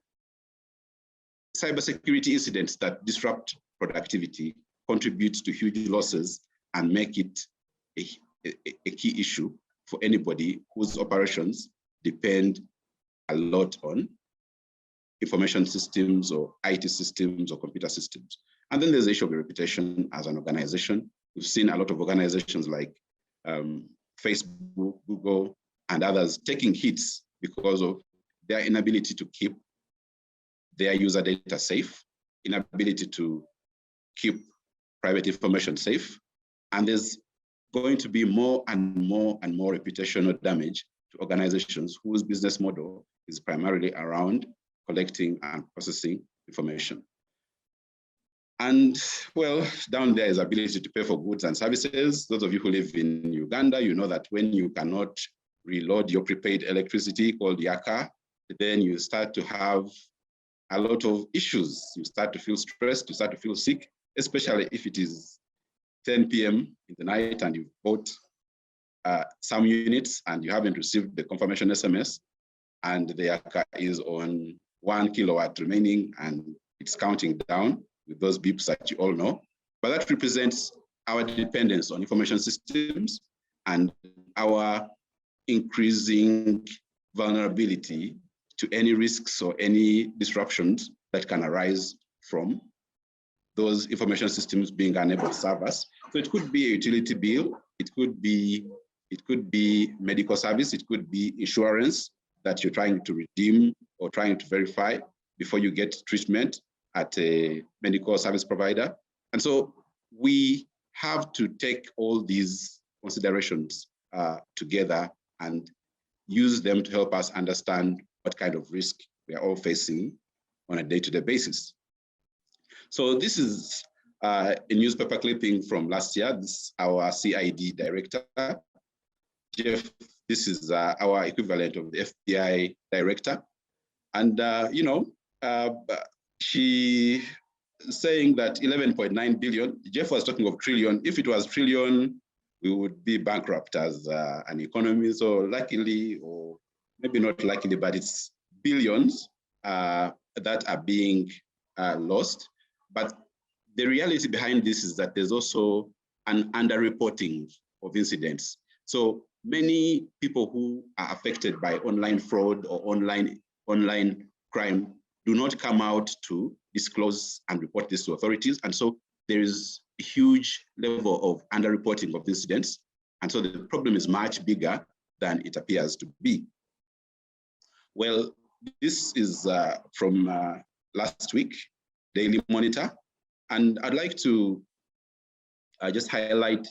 cybersecurity incidents that disrupt productivity contribute to huge losses and make it a key issue for anybody whose operations depend a lot on information systems or IT systems or computer systems. And then there's the issue of your reputation as an organization. We've seen a lot of organizations like Facebook, Google, and others taking hits because of their inability to keep their user data safe, inability to keep private information safe. And there's going to be more and more and more reputational damage to organizations whose business model is primarily around collecting and processing information. And well, down there is ability to pay for goods and services. Those of you who live in Uganda, you know that when you cannot reload your prepaid electricity called Yaka, then you start to have a lot of issues. You start to feel stressed, you start to feel sick, especially if it is 10 p.m. in the night and you've bought some units and you haven't received the confirmation SMS, and the hacker is on 1 kilowatt remaining and it's counting down with those beeps that you all know. But that represents our dependence on information systems and our increasing vulnerability to any risks or any disruptions that can arise from those information systems being unable to serve us. So it could be a utility bill, it could be medical service, it could be insurance that you're trying to redeem or trying to verify before you get treatment at a medical service provider. And so we have to take all these considerations together and use them to help us understand what kind of risk we are all facing on a day-to-day basis. So this is a newspaper clipping from last year. This is our CID director, Jeff. This is our equivalent of the FBI director. And, she saying that 11.9 billion, Jeff was talking of trillion. If it was trillion, we would be bankrupt as an economy. So luckily, or maybe not luckily, but it's billions that are being lost. But the reality behind this is that there's also an underreporting of incidents. So many people who are affected by online fraud or online crime do not come out to disclose and report this to authorities. And so there is a huge level of underreporting of incidents. And so the problem is much bigger than it appears to be. Well, this is from last week, Daily Monitor. And I'd like to just highlight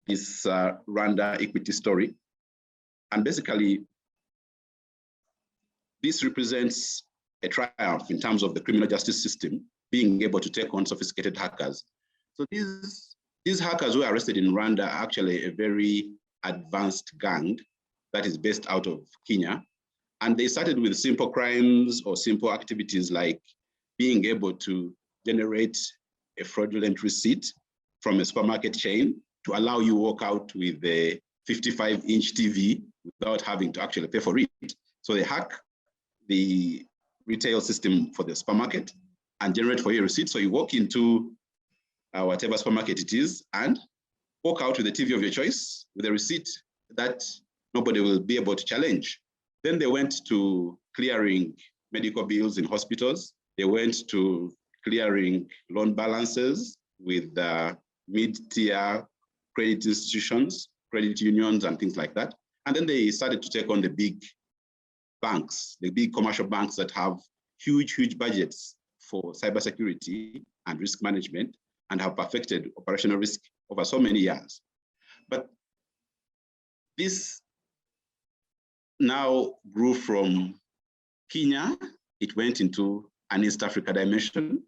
this Rwanda equity story. And basically, this represents a triumph in terms of the criminal justice system being able to take on sophisticated hackers. So these hackers who are arrested in Rwanda are actually a very advanced gang that is based out of Kenya. And they started with simple crimes or simple activities like being able to generate a fraudulent receipt from a supermarket chain to allow you walk out with a 55-inch TV without having to actually pay for it. So they hack the retail system for the supermarket and generate for you a receipt. So you walk into whatever supermarket it is and walk out with the TV of your choice with a receipt that nobody will be able to challenge. Then they went to clearing medical bills in hospitals. They went to clearing loan balances with mid-tier credit institutions, credit unions, and things like that. And then they started to take on the big banks, the big commercial banks that have huge budgets for cybersecurity and risk management and have perfected operational risk over so many years. But this now grew from Kenya, it went into an East Africa dimension.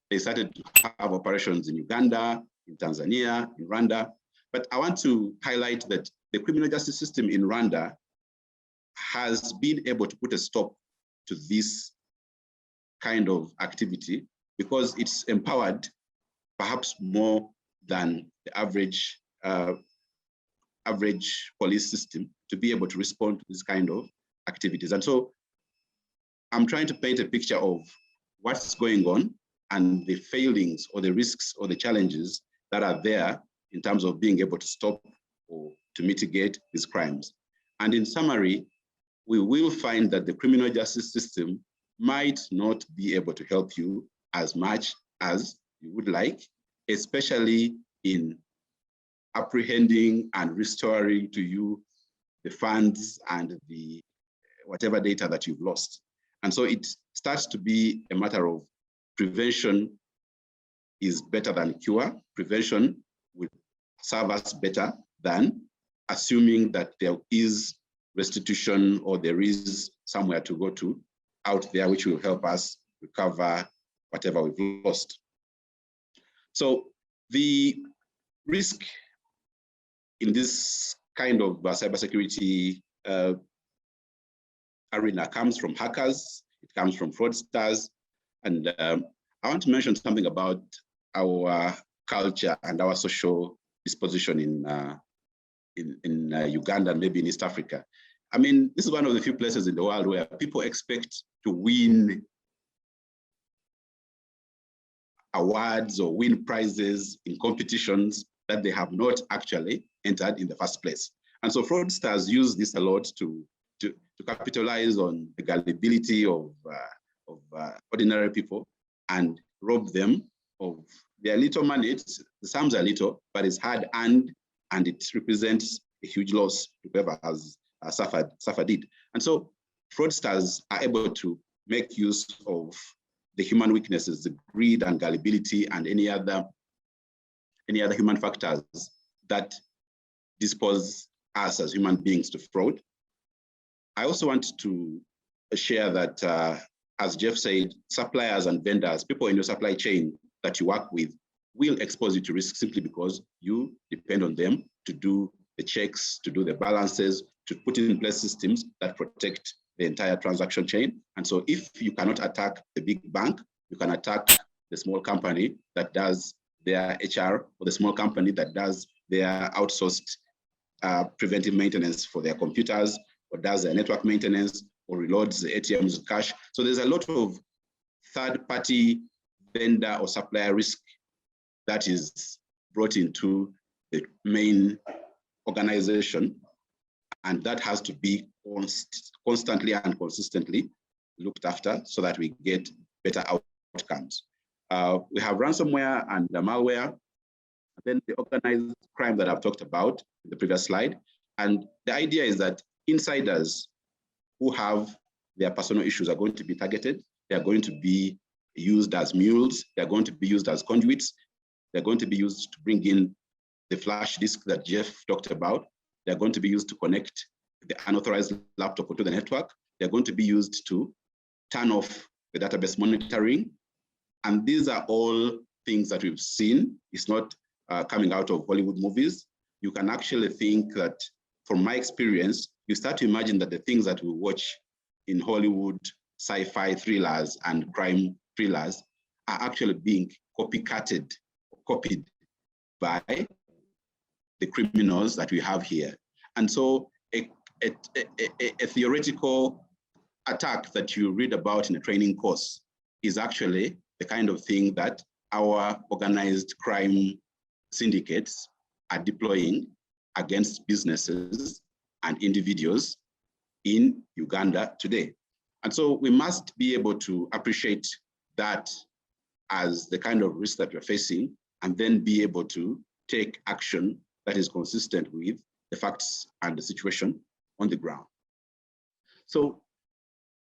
They started to have operations in Uganda, in Tanzania, in Rwanda. But I want to highlight that the criminal justice system in Rwanda has been able to put a stop to this kind of activity because it's empowered perhaps more than the average police system to be able to respond to this kind of activities. And so I'm trying to paint a picture of what's going on and the failings or the risks or the challenges that are there in terms of being able to stop or to mitigate these crimes. And in summary, we will find that the criminal justice system might not be able to help you as much as you would like, especially in apprehending and restoring to you the funds and the whatever data that you've lost. And so it starts to be a matter of prevention is better than cure. Prevention will serve us better than assuming that there is restitution or there is somewhere to go to out there which will help us recover whatever we've lost. So the risk in this kind of cybersecurity arena comes from hackers, it comes from fraudsters. And I want to mention something about our culture and our social disposition in Uganda and maybe in East Africa. I mean, this is one of the few places in the world where people expect to win awards or win prizes in competitions that they have not actually entered in the first place. And so fraudsters use this a lot to capitalize on the gullibility of ordinary people and rob them of their little money. The sums are little, but it's hard earned, and it represents a huge loss to whoever has suffered it. And so fraudsters are able to make use of the human weaknesses, the greed and gullibility and any other human factors that dispose us as human beings to fraud. I also want to share that, as Jeff said, suppliers and vendors, people in your supply chain that you work with, will expose you to risk simply because you depend on them to do the checks, to do the balances, to put in place systems that protect the entire transaction chain. And so if you cannot attack the big bank, you can attack the small company that does their HR, or the small company that does their outsourced preventive maintenance for their computers, or does their network maintenance, or reloads the ATMs with cash. So there's a lot of third-party vendor or supplier risk that is brought into the main organization, and that has to be constantly and consistently looked after so that we get better outcomes. We have ransomware and malware, and then the organized crime that I've talked about in the previous slide. And the idea is that insiders who have their personal issues are going to be targeted. They're going to be used as mules. They're going to be used as conduits. They're going to be used to bring in the flash disk that Jeff talked about. They're going to be used to connect the unauthorized laptop onto the network. They're going to be used to turn off the database monitoring. And these are all things that we've seen. It's not coming out of Hollywood movies. You can actually think that, from my experience, you start to imagine that the things that we watch in Hollywood sci-fi thrillers and crime thrillers are actually being copied by the criminals that we have here. And so a theoretical attack that you read about in a training course is actually the kind of thing that our organized crime syndicates are deploying against businesses and individuals in Uganda today. And so we must be able to appreciate that as the kind of risk that we're facing, and then be able to take action that is consistent with the facts and the situation on the ground. So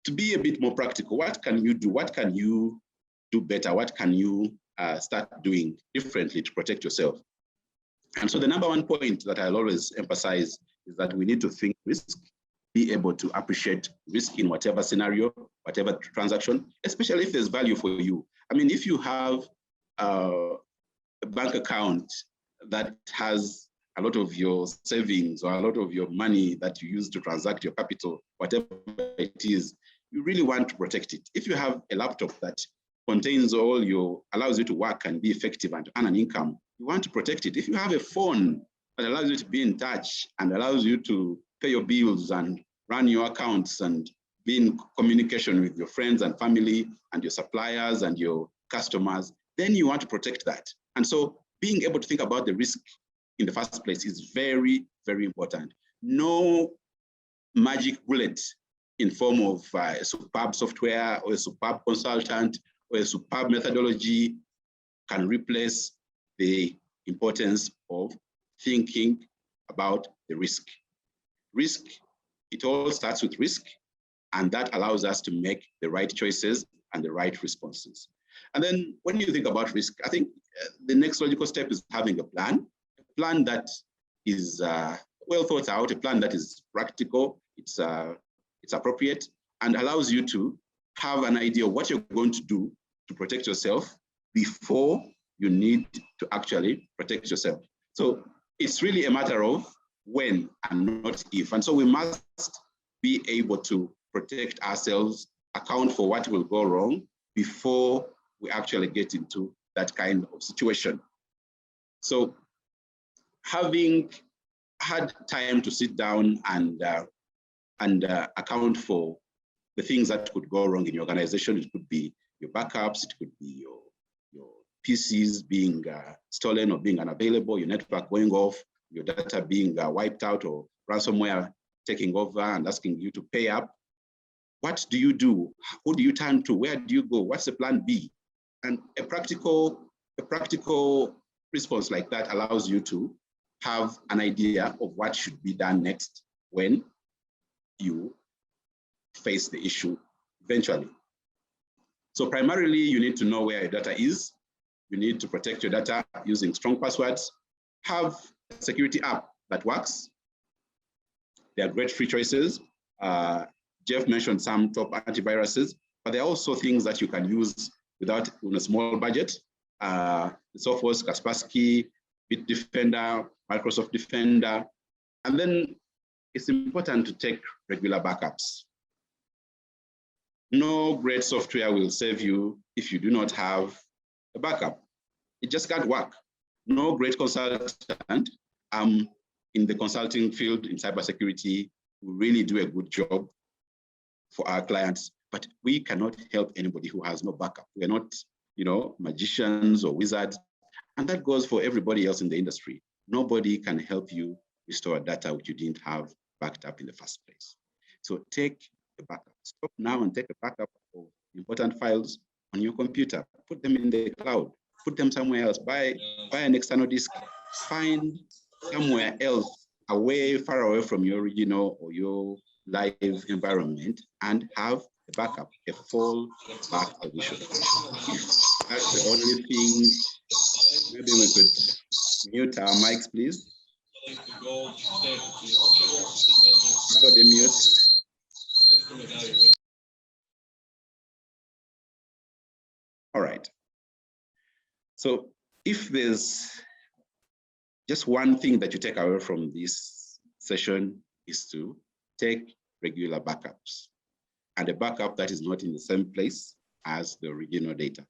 to be a bit more practical, what can you do? What can you do better? What can you start doing differently to protect yourself? And so the number one point that I'll always emphasize is that we need to think risk, be able to appreciate risk in whatever scenario, whatever transaction, especially if there's value for you. I mean, if you have a bank account that has a lot of your savings or a lot of your money that you use to transact your capital, whatever it is, you really want to protect it. If you have a laptop that contains allows you to work and be effective and earn an income, you want to protect it. If you have a phone that allows you to be in touch and allows you to pay your bills and run your accounts and be in communication with your friends and family and your suppliers and your customers, then you want to protect that. And so being able to think about the risk in the first place is very, very important. No magic bullet in form of a superb software or a superb consultant or a superb methodology can replace the importance of thinking about the risk. Risk, it all starts with risk, and that allows us to make the right choices and the right responses. And then when you think about risk, I think the next logical step is having a plan that is well thought out, a plan that is practical, it's appropriate, and allows you to have an idea of what you're going to do to protect yourself before you need to actually protect yourself. So it's really a matter of when and not if. And so we must be able to protect ourselves, account for what will go wrong before we actually get into that kind of situation. So having had time to sit down and account for the things that could go wrong in your organization, it could be your backups, it could be your PCs being stolen or being unavailable, your network going off, your data being wiped out, or ransomware taking over and asking you to pay up. What do you do? Who do you turn to? Where do you go? What's the plan B? And a practical response like that allows you to have an idea of what should be done next when you face the issue eventually. So primarily, you need to know where your data is. You need to protect your data using strong passwords. Have a security app that works. There are great free choices. Jeff mentioned some top antiviruses, but there are also things that you can use without a small budget. Sophos, Kaspersky, Bitdefender, Microsoft Defender. And then it's important to take regular backups. No great software will save you if you do not have a backup. It just can't work. No great consultant in the consulting field in cybersecurity will really do a good job for our clients, but we cannot help anybody who has no backup. We're not, magicians or wizards, and that goes for everybody else in the industry. Nobody can help you restore data which you didn't have backed up in the first place. So take a backup. Stop now and take a backup of important files on your computer. Put them in the cloud. Put them somewhere else. Buy an external disk. Find somewhere else far away from your original or your live environment, and have a backup, a fallback position. That's the only thing. Maybe we could mute our mics, please. Everybody mute. All right. So if there's just one thing that you take away from this session, is to take regular backups, and a backup that is not in the same place as the original data.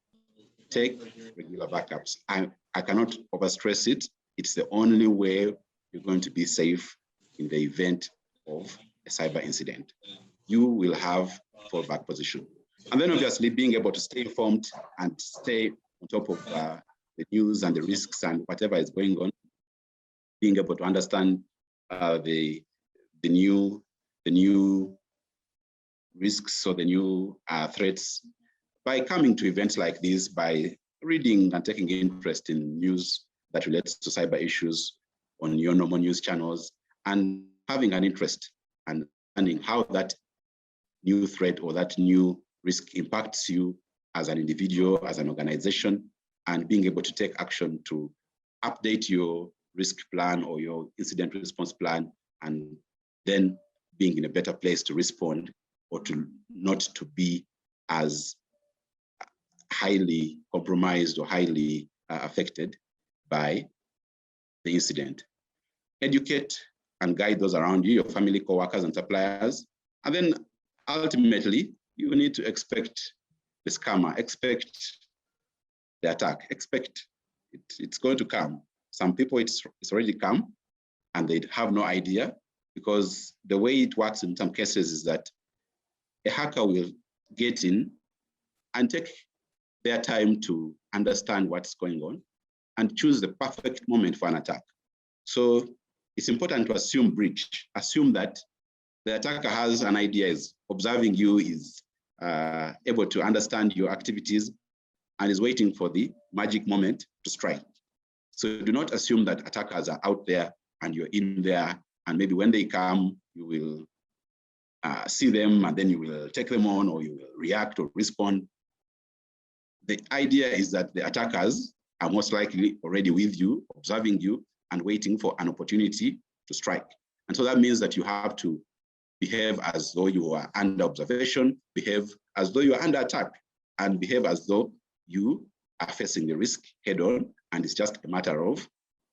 Take regular backups. I cannot overstress it. It's the only way you're going to be safe in the event of a cyber incident. You will have a fallback position. And then obviously being able to stay informed and stay on top of the news and the risks and whatever is going on, being able to understand the new risks or the new threats by coming to events like this, by reading and taking interest in news that relates to cyber issues on your normal news channels, and having an interest and understanding how that new threat or that new risk impacts you as an individual, as an organization, and being able to take action to update your risk plan or your incident response plan, and then being in a better place to respond or to not to be as highly compromised or highly affected by the incident. Educate and guide those around you, your family, co-workers, and suppliers. And then ultimately, you need to expect the scammer, expect the attack, expect it's going to come. Some people, it's already come and they have no idea, because the way it works in some cases is that a hacker will get in and take their time to understand what's going on and choose the perfect moment for an attack. So it's important to assume breach, assume that the attacker has an idea, is observing you, is able to understand your activities, and is waiting for the magic moment to strike. So do not assume that attackers are out there and you're in there, and maybe when they come, you will see them and then you will take them on, or you will react or respond. The idea is that the attackers are most likely already with you, observing you, and waiting for an opportunity to strike. And so that means that you have to behave as though you are under observation, behave as though you are under attack, and behave as though you are facing the risk head on, and it's just a matter of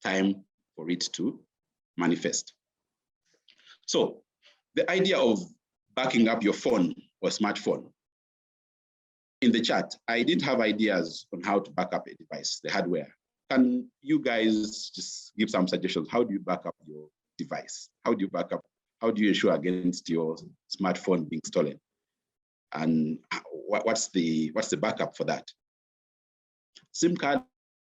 time for it to manifest. So the idea of backing up your phone or smartphone, in the chat, I didn't have ideas on how to back up a device, the hardware. Can you guys just give some suggestions? How do you back up your device? How do you back up? How do you ensure against your smartphone being stolen? And what's the backup for that? SIM card,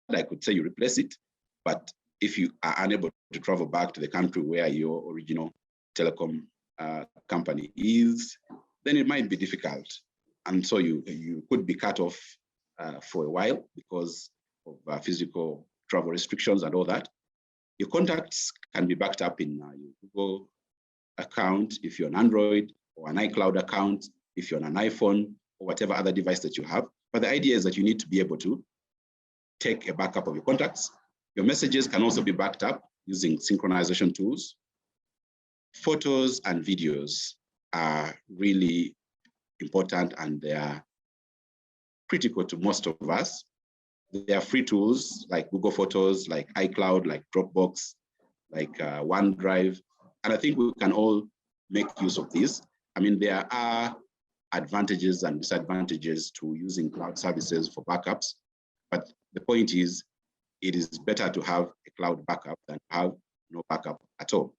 I could say you replace it, but if you are unable to travel back to the country where your original telecom company is, then it might be difficult. And so you could be cut off for a while because of physical travel restrictions and all that. Your contacts can be backed up in your Google account if you're on Android, or an iCloud account if you're on an iPhone, or whatever other device that you have. But the idea is that you need to be able to take a backup of your contacts. Your messages can also be backed up using synchronization tools. Photos and videos are really important, and they are critical to most of us. There are free tools like Google Photos, like iCloud, like Dropbox, like OneDrive. And I think we can all make use of these. I mean, there are advantages and disadvantages to using cloud services for backups. But the point is, it is better to have a cloud backup than have no backup at all.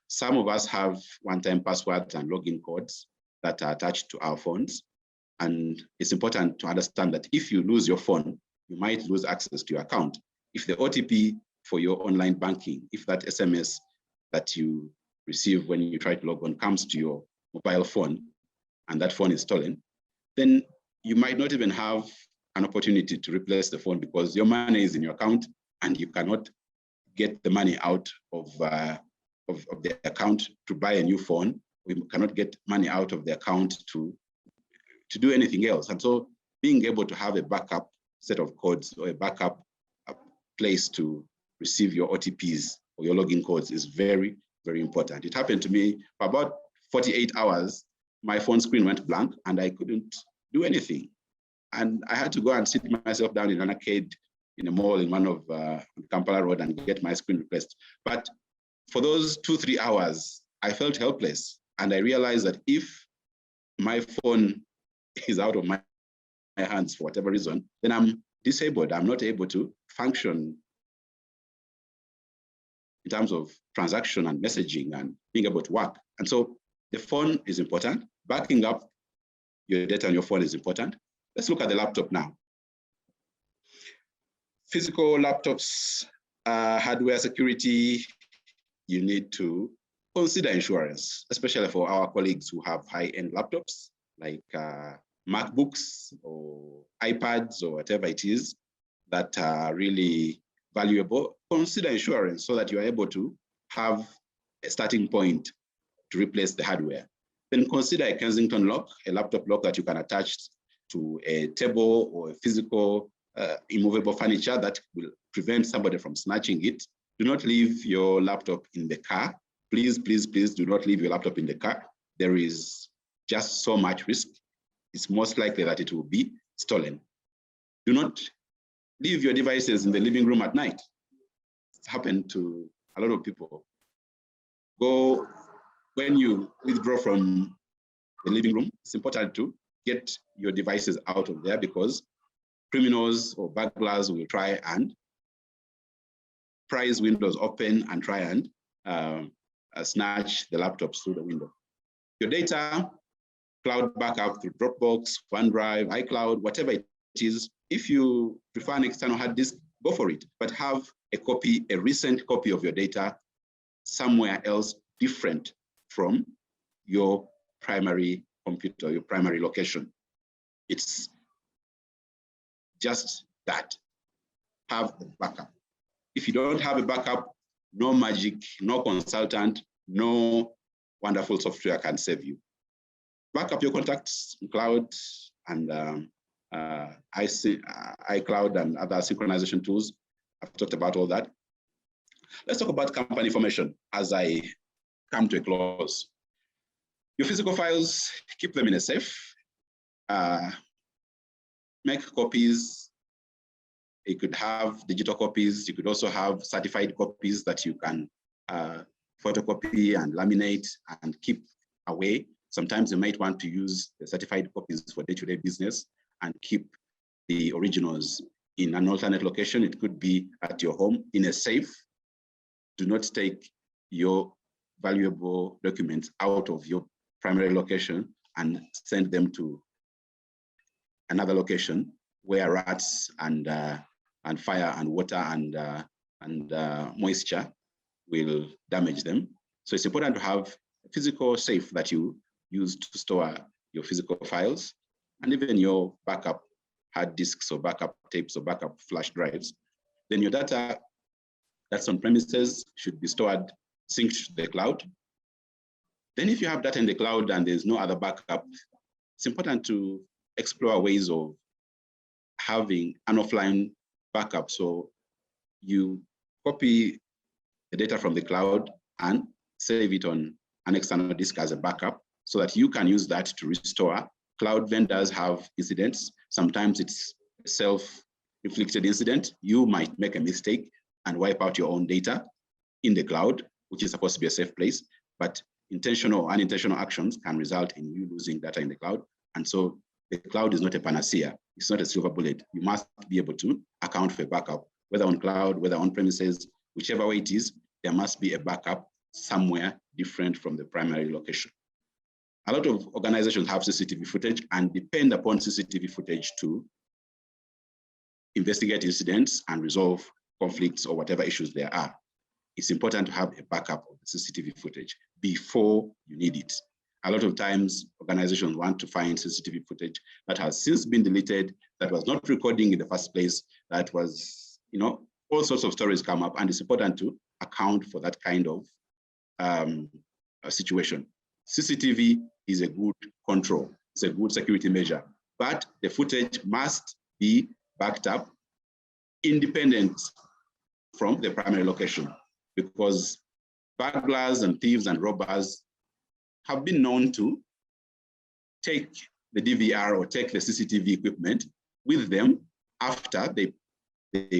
Some of us have one-time passwords and login codes that are attached to our phones. And it's important to understand that if you lose your phone, you might lose access to your account. If the OTP for your online banking, if that SMS that you receive when you try to log on comes to your mobile phone and that phone is stolen, then you might not even have an opportunity to replace the phone because your money is in your account and you cannot get the money out of the account to buy a new phone. We cannot get money out of the account to do anything else. And so being able to have a backup set of codes or a backup place to receive your OTPs or your login codes is very, very important. It happened to me for about 48 hours. My phone screen went blank and I couldn't do anything. And I had to go and sit myself down in an arcade in a mall in one of Kampala Road and get my screen replaced. But for those 2-3 hours, I felt helpless. And I realized that if my phone is out of my hands for whatever reason, then I'm disabled. I'm not able to function in terms of transaction and messaging and being able to work. And so the phone is important. Backing up your data on your phone is important. Let's look at the laptop now. Physical laptops, hardware security, you need to consider insurance, especially for our colleagues who have high-end laptops like MacBooks or iPads or whatever it is that are really valuable. Consider insurance so that you are able to have a starting point to replace the hardware. Then consider a Kensington lock, a laptop lock that you can attach to a table or a physical immovable furniture that will prevent somebody from snatching it. Do not leave your laptop in the car. Please, please, please do not leave your laptop in the car. There is just so much risk. It's most likely that it will be stolen. Do not leave your devices in the living room at night. It's happened to a lot of people. Go, when you withdraw from the living room, it's important to get your devices out of there because criminals or burglars will try and prise windows open and try and snatch the laptops through the window. Your data, cloud backup through Dropbox, OneDrive, iCloud, whatever it is. If you prefer an external hard disk, go for it, but have a copy, a recent copy of your data somewhere else different from your primary computer, your primary location. It's just that. Have a backup. If you don't have a backup, no magic, no consultant, no wonderful software can save you. Back up your contacts in cloud and iCloud and other synchronization tools. I've talked about all that. Let's talk about company information as I come to a close. Your physical files, keep them in a safe. Make copies. You could have digital copies. You could also have certified copies that you can photocopy and laminate and keep away. Sometimes you might want to use the certified copies for day-to-day business, and keep the originals in an alternate location. It could be at your home in a safe. Do not take your valuable documents out of your primary location and send them to another location where rats and fire and water and moisture will damage them. So it's important to have a physical safe that you use to store your physical files, and even your backup hard disks or backup tapes or backup flash drives. Then your data that's on premises should be stored synced to the cloud. Then if you have data in the cloud and there's no other backup, it's important to explore ways of having an offline backup. So you copy the data from the cloud and save it on an external disk as a backup so that you can use that to restore. Cloud vendors have incidents. Sometimes it's a self-inflicted incident. You might make a mistake and wipe out your own data in the cloud, which is supposed to be a safe place, but intentional or unintentional actions can result in you losing data in the cloud. And so the cloud is not a panacea. It's not a silver bullet. You must be able to account for a backup, whether on cloud, whether on premises, whichever way it is, there must be a backup somewhere different from the primary location. A lot of organizations have CCTV footage and depend upon CCTV footage to investigate incidents and resolve conflicts or whatever issues there are. It's important to have a backup of the CCTV footage before you need it. A lot of times, organizations want to find CCTV footage that has since been deleted, that was not recording in the first place, that was, all sorts of stories come up, and it's important to account for that kind of situation. CCTV is a good control. It's a good security measure, but the footage must be backed up independent from the primary location, because burglars and thieves and robbers have been known to take the DVR or take the CCTV equipment with them after they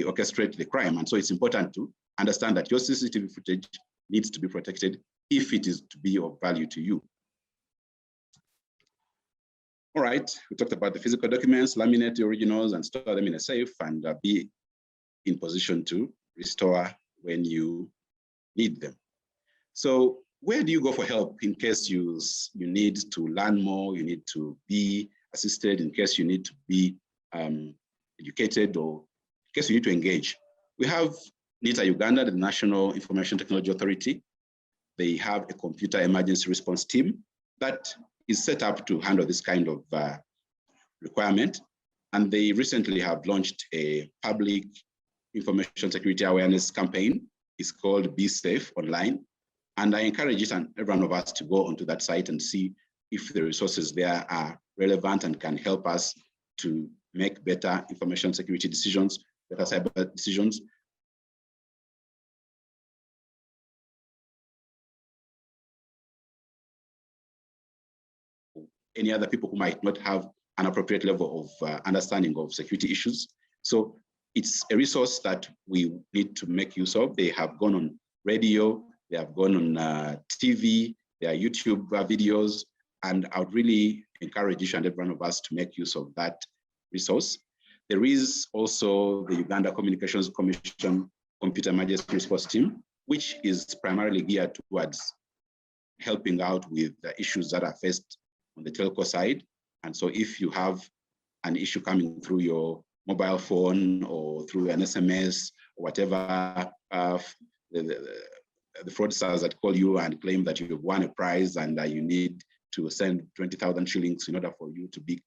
orchestrate the crime. And so it's important to understand that your CCTV footage needs to be protected if it is to be of value to you. All right, we talked about the physical documents, laminate the originals and store them in a safe and be in position to restore when you need them. So where do you go for help in case you need to learn more, you need to be assisted, in case you need to be educated, or in case you need to engage? We have NITA Uganda, the National Information Technology Authority. They have a computer emergency response team that is set up to handle this kind of requirement. And they recently have launched a public information security awareness campaign. It's called Be Safe Online. And I encourage each and every one of us to go onto that site and see if the resources there are relevant and can help us to make better information security decisions, better cyber decisions. Any other people who might not have an appropriate level of understanding of security issues. So it's a resource that we need to make use of. They have gone on radio, they have gone on TV, there are YouTube videos, and I would really encourage each and every one of us to make use of that resource. There is also the Uganda Communications Commission Computer Emergency Response Team, which is primarily geared towards helping out with the issues that are faced on the telco side. And so if you have an issue coming through your mobile phone or through an SMS or whatever, the fraudsters that call you and claim that you've won a prize and you need to send 20,000 shillings in order for you to be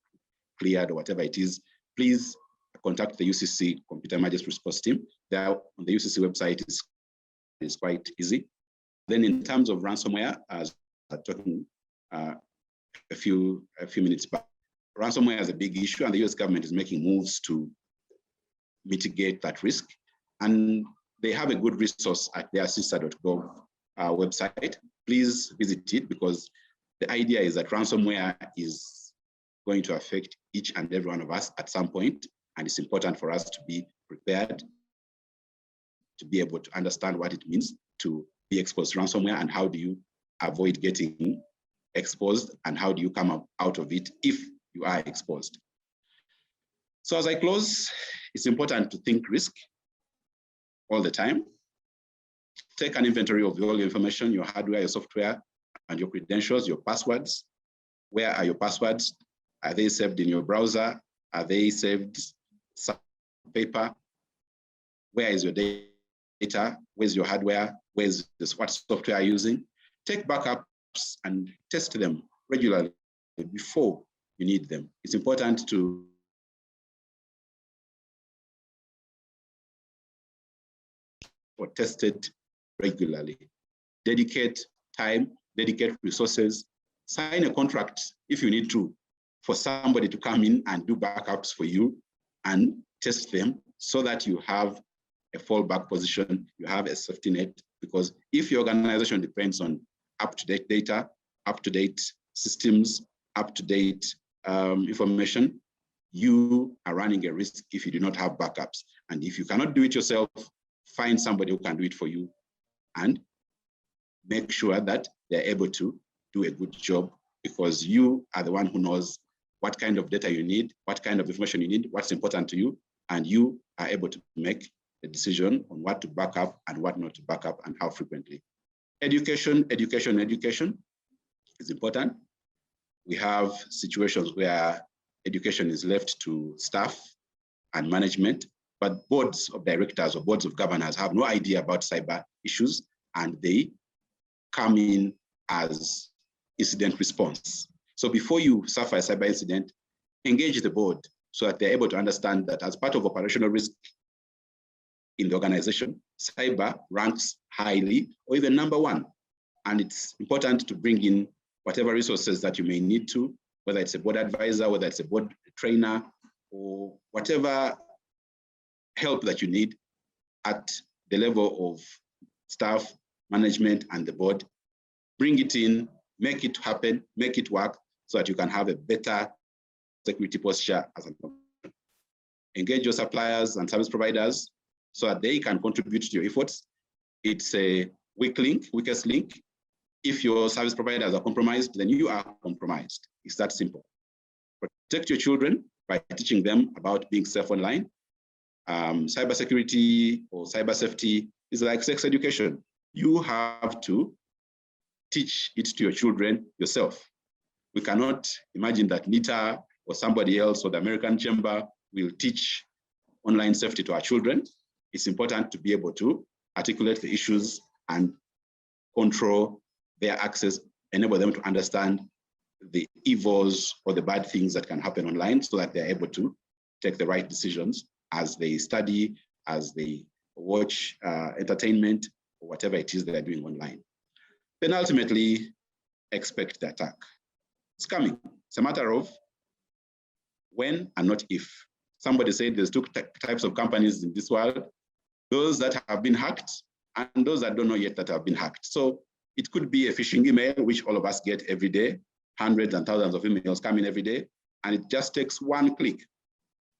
cleared or whatever it is, please contact the UCC Computer Emergency Response Team. There on the UCC website is quite easy. Then in terms of ransomware, as I was talking a few minutes back, ransomware is a big issue, and the US government is making moves to mitigate that risk. And they have a good resource at their CISA.gov website. Please visit it, because the idea is that ransomware is going to affect each and every one of us at some point, and it's important for us to be prepared, to be able to understand what it means to be exposed to ransomware, and how do you avoid getting exposed, and how do you come out of it if you are exposed. So as I close, it's important to think risk all the time. Take an inventory of all your information, your hardware, your software, and your credentials, your passwords. Where are your passwords? Are they saved in your browser? Are they saved some paper? Where is your data? Where's your hardware? Where's this, what software are you using? Take backups and test them regularly before you need them. It's important to test it regularly. Dedicate time, dedicate resources, sign a contract if you need to for somebody to come in and do backups for you and test them so that you have a fallback position, you have a safety net, because if your organization depends on up-to-date data, up-to-date systems, up-to-date information, you are running a risk if you do not have backups. And if you cannot do it yourself, find somebody who can do it for you and make sure that they're able to do a good job, because you are the one who knows what kind of data you need, what kind of information you need, what's important to you, and you are able to make a decision on what to back up and what not to back up and how frequently. Education, education, education is important. We have situations where education is left to staff and management, but boards of directors or boards of governors have no idea about cyber issues, and they come in as incident response. So before you suffer a cyber incident, engage the board so that they're able to understand that as part of operational risk in the organization, cyber ranks highly or even #1. And it's important to bring in whatever resources that you may need to, whether it's a board advisor, whether it's a board trainer, or whatever help that you need at the level of staff, management, and the board. Bring it in, make it happen, make it work so that you can have a better security posture as an organization. Engage your suppliers and service providers so that they can contribute to your efforts. It's a weak link, weakest link. If your service providers are compromised, then you are compromised. It's that simple. Protect your children by teaching them about being safe online. Cybersecurity or cyber safety is like sex education. You have to teach it to your children yourself. We cannot imagine that NITA or somebody else or the American Chamber will teach online safety to our children. It's important to be able to articulate the issues and control their access, enable them to understand the evils or the bad things that can happen online so that they're able to take the right decisions as they study, as they watch entertainment, or whatever it is they're doing online. Then ultimately, expect the attack. It's coming. It's a matter of when and not if. Somebody said there's two types of companies in this world, those that have been hacked and those that don't know yet that have been hacked. So it could be a phishing email, which all of us get every day, hundreds and thousands of emails coming every day, and it just takes one click.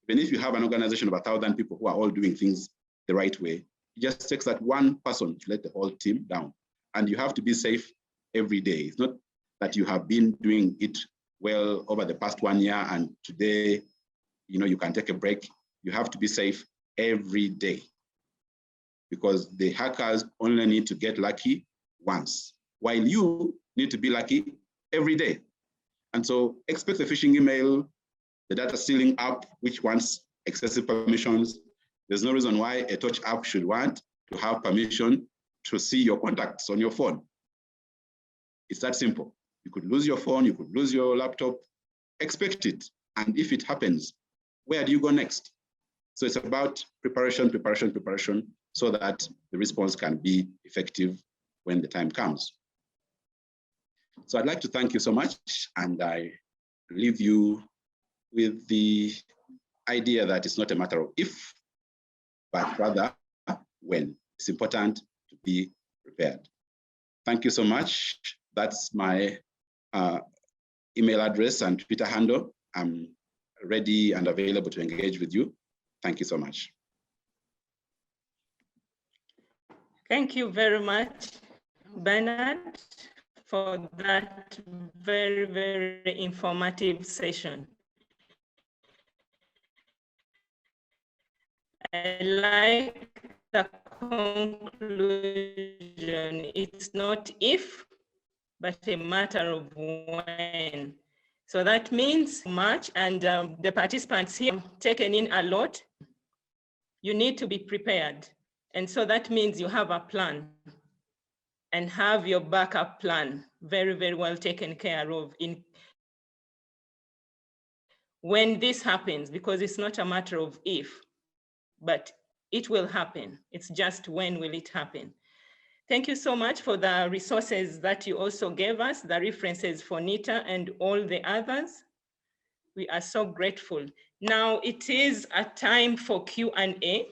Even if you have an organization of 1,000 people who are all doing things the right way, it just takes that one person to let the whole team down. And you have to be safe every day. It's not that you have been doing it well over the past 1 year and today, you can take a break. You have to be safe every day, because the hackers only need to get lucky once, while you need to be lucky every day. And so expect the phishing email, the data stealing app, which wants excessive permissions. There's no reason why a touch app should want to have permission to see your contacts on your phone. It's that simple. You could lose your phone, you could lose your laptop. Expect it. And if it happens, where do you go next? So it's about preparation, preparation, preparation, so that the response can be effective when the time comes. So I'd like to thank you so much, and I leave you with the idea that it's not a matter of if, but rather when. It's important to be prepared. Thank you so much. That's my email address and Twitter handle. I'm ready and available to engage with you. Thank you so much. Thank you very much, Bernard, for that very, very informative session. I like the conclusion. It's not if, but a matter of when. So that means much, and the participants here have taken in a lot. You need to be prepared. And so that means you have a plan and have your backup plan very, very well taken care of in when this happens, because it's not a matter of if, but it will happen. It's just when will it happen. Thank you so much for the resources that you also gave us, the references for NITA and all the others. We are so grateful. Now it is a time for Q&A,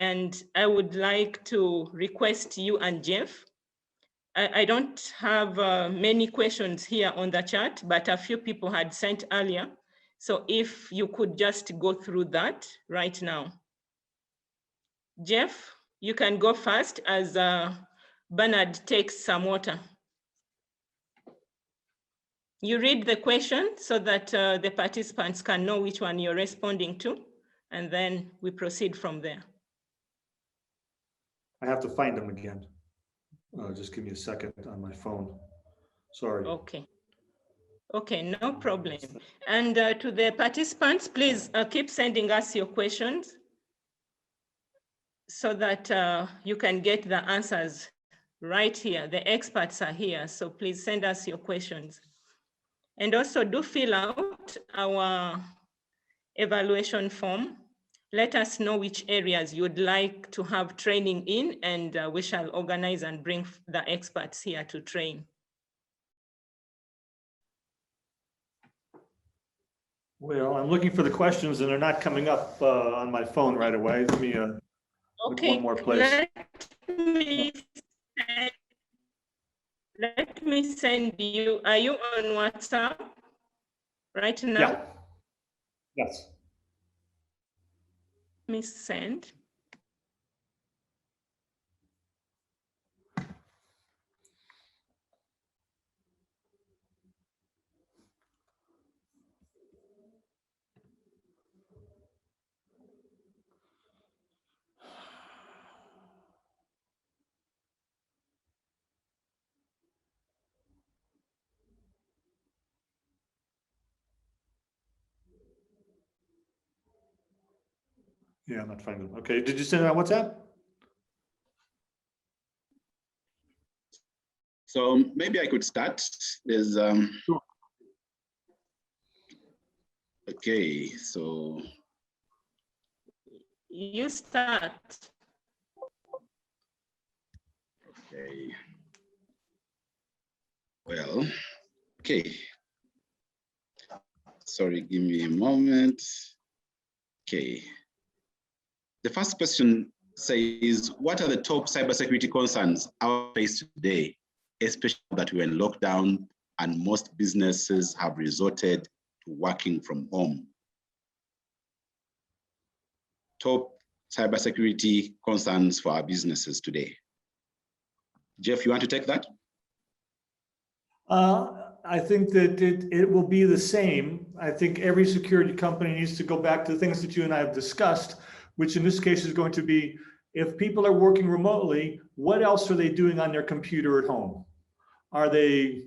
and I would like to request you and Jeff. I don't have many questions here on the chat, but a few people had sent earlier. So if you could just go through that right now. Jeff, you can go first as Bernard takes some water. You read the question so that the participants can know which one you're responding to, and then we proceed from there. I have to find them again. Just give me a second on my phone. Sorry. Okay. Okay, no problem. And to the participants, please keep sending us your questions so that you can get the answers right here. The experts are here, so please send us your questions. And also do fill out our evaluation form. Let us know which areas you'd like to have training in, and we shall organize and bring the experts here to train. Well, I'm looking for the questions and they're not coming up on my phone right away. Let me look one more place. Let me send you, are you on WhatsApp right now? Yeah. Yes. Let me send. Yeah, I'm not finding them. Okay, did you send it on WhatsApp? So maybe I could start. There's Sure. Okay, so You start. okay. Well, okay. Sorry, give me a moment. Okay. The first question says, what are the top cybersecurity concerns our face today, especially that we're in lockdown and most businesses have resorted to working from home? Top cybersecurity concerns for our businesses today. Jeff, you want to take that? I think that it will be the same. I think every security company needs to go back to the things that you and I have discussed, which in this case is going to be, if people are working remotely, what else are they doing on their computer at home? Are they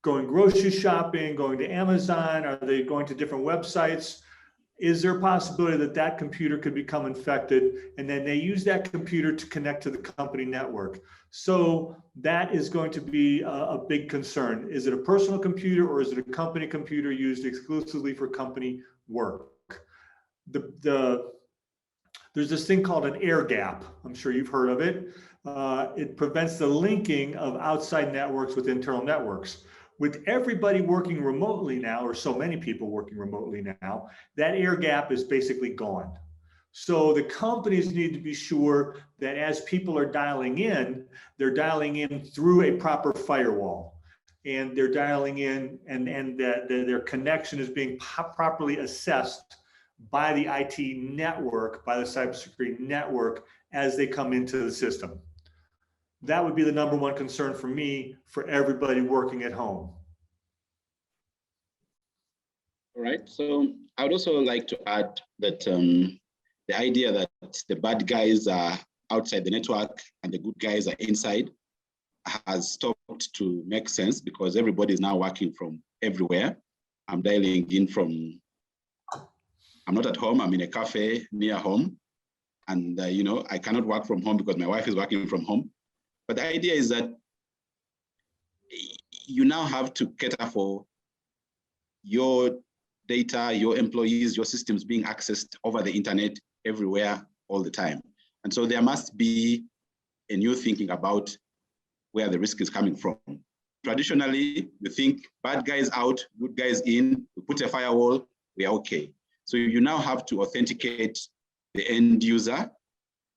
going grocery shopping, going to Amazon? Are they going to different websites? Is there a possibility that that computer could become infected and then they use that computer to connect to the company network? So that is going to be a big concern. Is it a personal computer or is it a company computer used exclusively for company work? There's this thing called an air gap. I'm sure you've heard of it. It prevents the linking of outside networks with internal networks. With everybody working remotely now, or so many people working remotely now, that air gap is basically gone. So the companies need to be sure that as people are dialing in, they're dialing in through a proper firewall. And they're dialing in and that their connection is being properly assessed by the IT network, by the cybersecurity network as they come into the system. That would be the number one concern for me, for everybody working at home. All right, so I would also like to add that the idea that the bad guys are outside the network and the good guys are inside has stopped to make sense because everybody is now working from everywhere. I'm dialing in from, I'm not at home, I'm in a cafe near home. And you know, I cannot work from home because my wife is working from home. But the idea is that you now have to cater for your data, your employees, your systems being accessed over the internet everywhere all the time. And so there must be a new thinking about where the risk is coming from. Traditionally, you think bad guys out, good guys in, we put a firewall, we are okay. So you now have to authenticate the end user.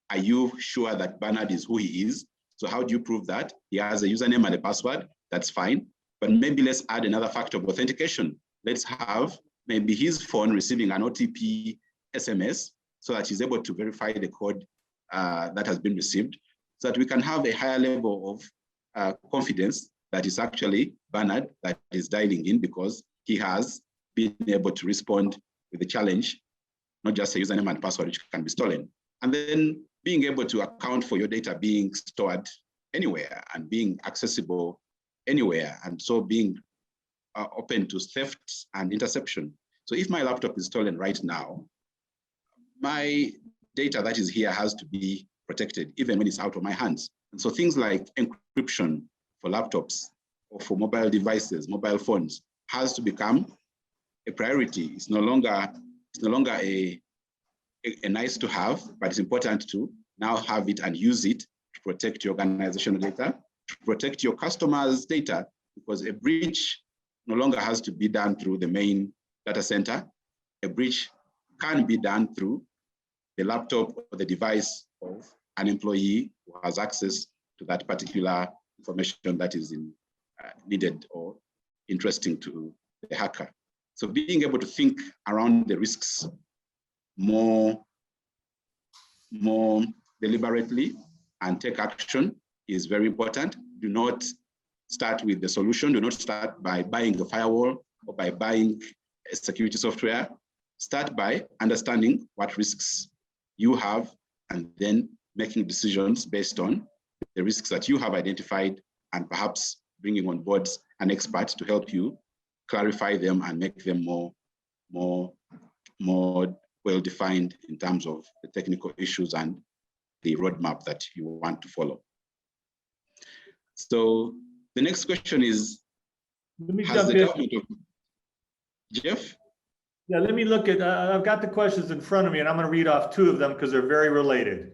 Are you sure that Bernard is who he is? So how do you prove that? He has a username and a password, that's fine. But maybe let's add another factor of authentication. Let's have maybe his phone receiving an OTP SMS so that he's able to verify the code that has been received, so that we can have a higher level of confidence that is actually Bernard that is dialing in because he has been able to respond with the challenge, not just a username and password which can be stolen. And then being able to account for your data being stored anywhere and being accessible anywhere, and so being open to theft and interception. So if my laptop is stolen right now, my data that is here has to be protected even when it's out of my hands. And so things like encryption for laptops or for mobile devices, mobile phones, has to become a priority. It's no longer a nice to have, but it's important to now have it and use it to protect your organizational data, to protect your customers' data, because a breach no longer has to be done through the main data center. A breach can be done through the laptop or the device of an employee who has access to that particular information that is needed or interesting to the hacker. So being able to think around the risks more deliberately and take action is very important. Do not start with the solution. Do not start by buying a firewall or by buying a security software. Start by understanding what risks you have and then making decisions based on the risks that you have identified and perhaps bringing on board an expert to help you clarify them and make them more well-defined in terms of the technical issues and the roadmap that you want to follow. So the next question is, let me has the government of Jeff? Yeah, let me look at, I've got the questions in front of me and I'm going to read off two of them because they're very related.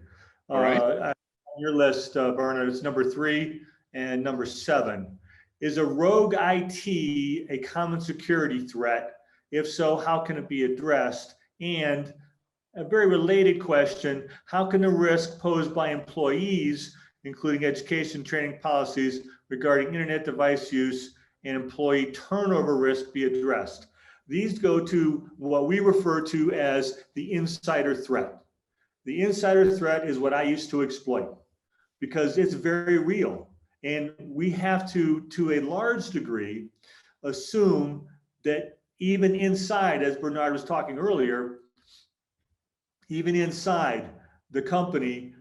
All right. On your list, Bernard, it's number 3 and number 7. Is a rogue IT a common security threat? If so, how can it be addressed? And a very related question, how can the risk posed by employees, including education training policies regarding internet device use and employee turnover risk, be addressed? These go to what we refer to as the insider threat. The insider threat is what I used to exploit because it's very real. And we have to a large degree, assume that even inside, as Bernard was talking earlier, even inside the company,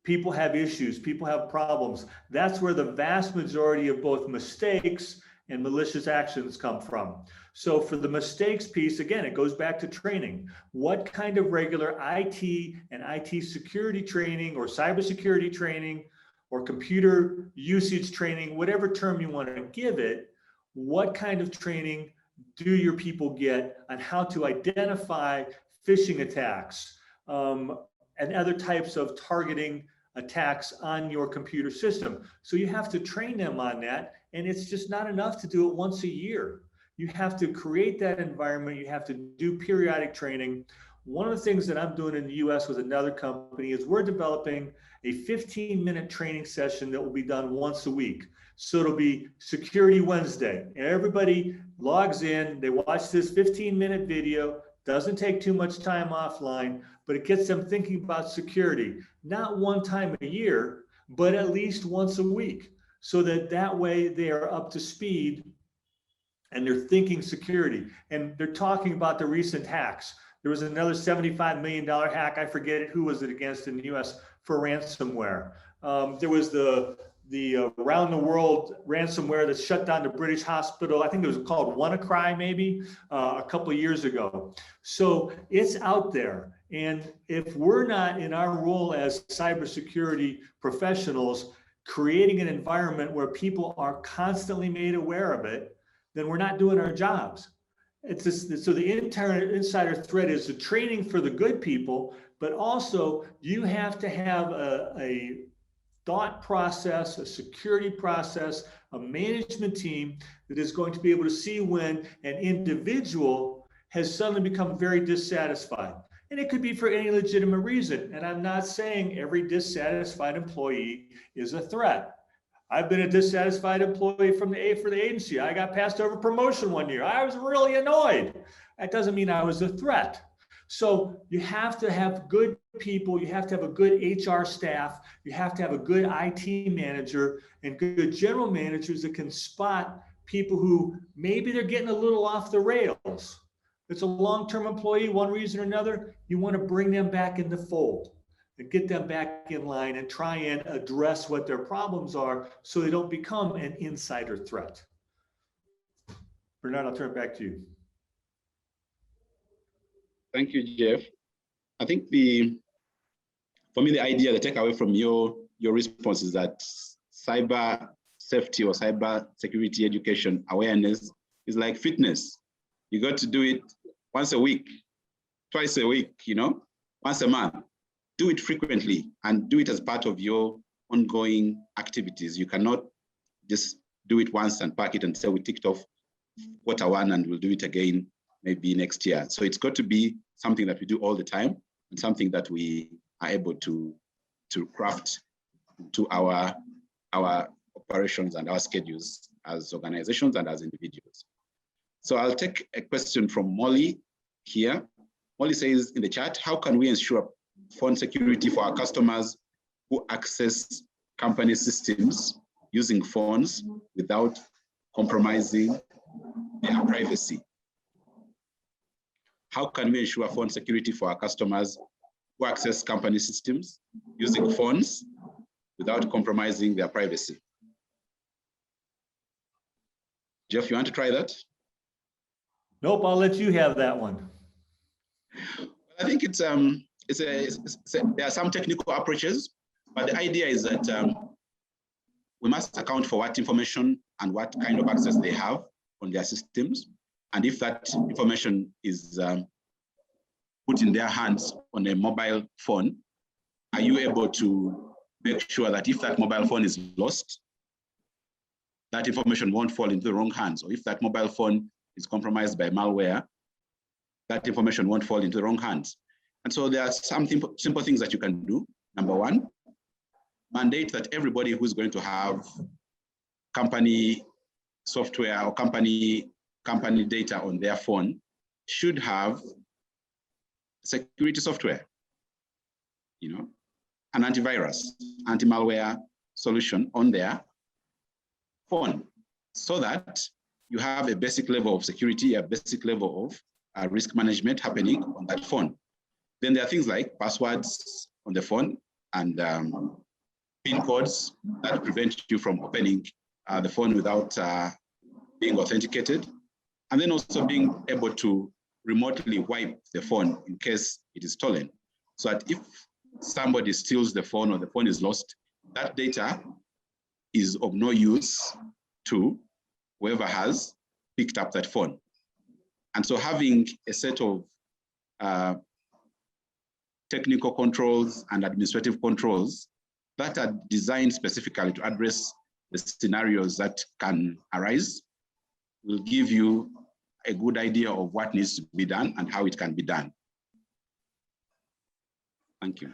people have issues, people have problems. That's where the vast majority of both mistakes and malicious actions come from. So for the mistakes piece, again, it goes back to training. What kind of regular IT and IT security training or cybersecurity training or computer usage training, whatever term you want to give it, what kind of training do your people get on how to identify phishing attacks and other types of targeting attacks on your computer system? So you have to train them on that, and it's just not enough to do it once a year. You have to create that environment. You have to do periodic training. One of the things that I'm doing in the US with another company is we're developing a 15-minute training session that will be done once a week. So it'll be Security Wednesday. Everybody logs in, they watch this 15-minute video, doesn't take too much time offline, but it gets them thinking about security, not one time a year, but at least once a week, so that way they are up to speed and they're thinking security. And they're talking about the recent hacks. There was another $75 million hack. I forget who was it against in the US for ransomware. There was the around the world ransomware that shut down the British hospital. I think it was called WannaCry maybe a couple of years ago. So it's out there. And if we're not in our role as cybersecurity professionals, creating an environment where people are constantly made aware of it, then we're not doing our jobs. It's just, so the insider threat is the training for the good people, but also you have to have a thought process, a security process, a management team that is going to be able to see when an individual has suddenly become very dissatisfied. And it could be for any legitimate reason. And I'm not saying every dissatisfied employee is a threat. I've been a dissatisfied employee for the agency. I got passed over promotion one year. I was really annoyed. That doesn't mean I was a threat. So you have to have good people. You have to have a good HR staff. You have to have a good IT manager and good general managers that can spot people who maybe they're getting a little off the rails. It's a long-term employee, one reason or another, you want to bring them back in the fold and get them back in line and try and address what their problems are so they don't become an insider threat. Bernard, I'll turn it back to you. Thank you, Jeff. I think for me, the idea, the takeaway from your response is that cyber safety or cyber security education awareness is like fitness. You got to do it once a week, twice a week, once a month. Do it frequently and do it as part of your ongoing activities. You cannot just do it once and pack it and say we ticked off quarter one and we'll do it again maybe next year. So it's got to be something that we do all the time and something that we are able to craft to our operations and our schedules as organizations and as individuals. So I'll take a question from Molly here. Molly says in the chat, how can we ensure phone security for our customers who access company systems using phones without compromising their privacy? How can we ensure phone security for our customers who access company systems using phones without compromising their privacy? Jeff, you want to try that? Nope, I'll let you have that one. I think there are some technical approaches, but the idea is that we must account for what information and what kind of access they have on their systems. And if that information is put in their hands on a mobile phone, are you able to make sure that if that mobile phone is lost, that information won't fall into the wrong hands? Or if that mobile phone is compromised by malware, that information won't fall into the wrong hands. And so there are some simple things that you can do. Number one, mandate that everybody who's going to have company software or company data on their phone should have security software, an antivirus, anti-malware solution on their phone, so that you have a basic level of security, a basic level of risk management happening on that phone. Then there are things like passwords on the phone and PIN codes that prevent you from opening the phone without being authenticated. And then also being able to remotely wipe the phone in case it is stolen. So that if somebody steals the phone or the phone is lost, that data is of no use to whoever has picked up that phone. And so having a set of technical controls and administrative controls that are designed specifically to address the scenarios that can arise will give you a good idea of what needs to be done and how it can be done. Thank you.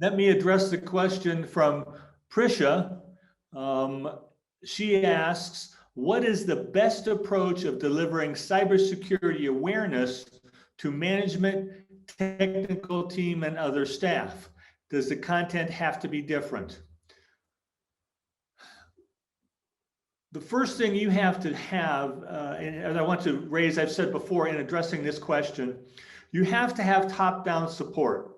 Let me address the question from Prisha. She asks, what is the best approach of delivering cybersecurity awareness to management, technical team, and other staff? Does the content have to be different? The first thing you have to have, and I want to raise, I've said before in addressing this question, You have to have top-down support.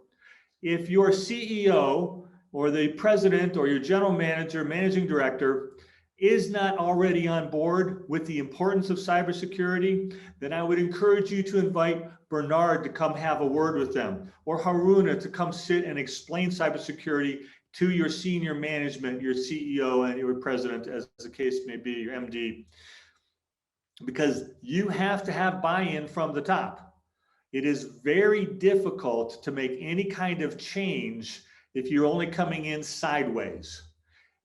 If your CEO or the president or your general manager, managing director is not already on board with the importance of cybersecurity, then I would encourage you to invite Bernard to come have a word with them, or Haruna to come sit and explain cybersecurity to your senior management, your CEO and your president, as the case may be, your MD, because you have to have buy-in from the top. It is very difficult to make any kind of change if you're only coming in sideways.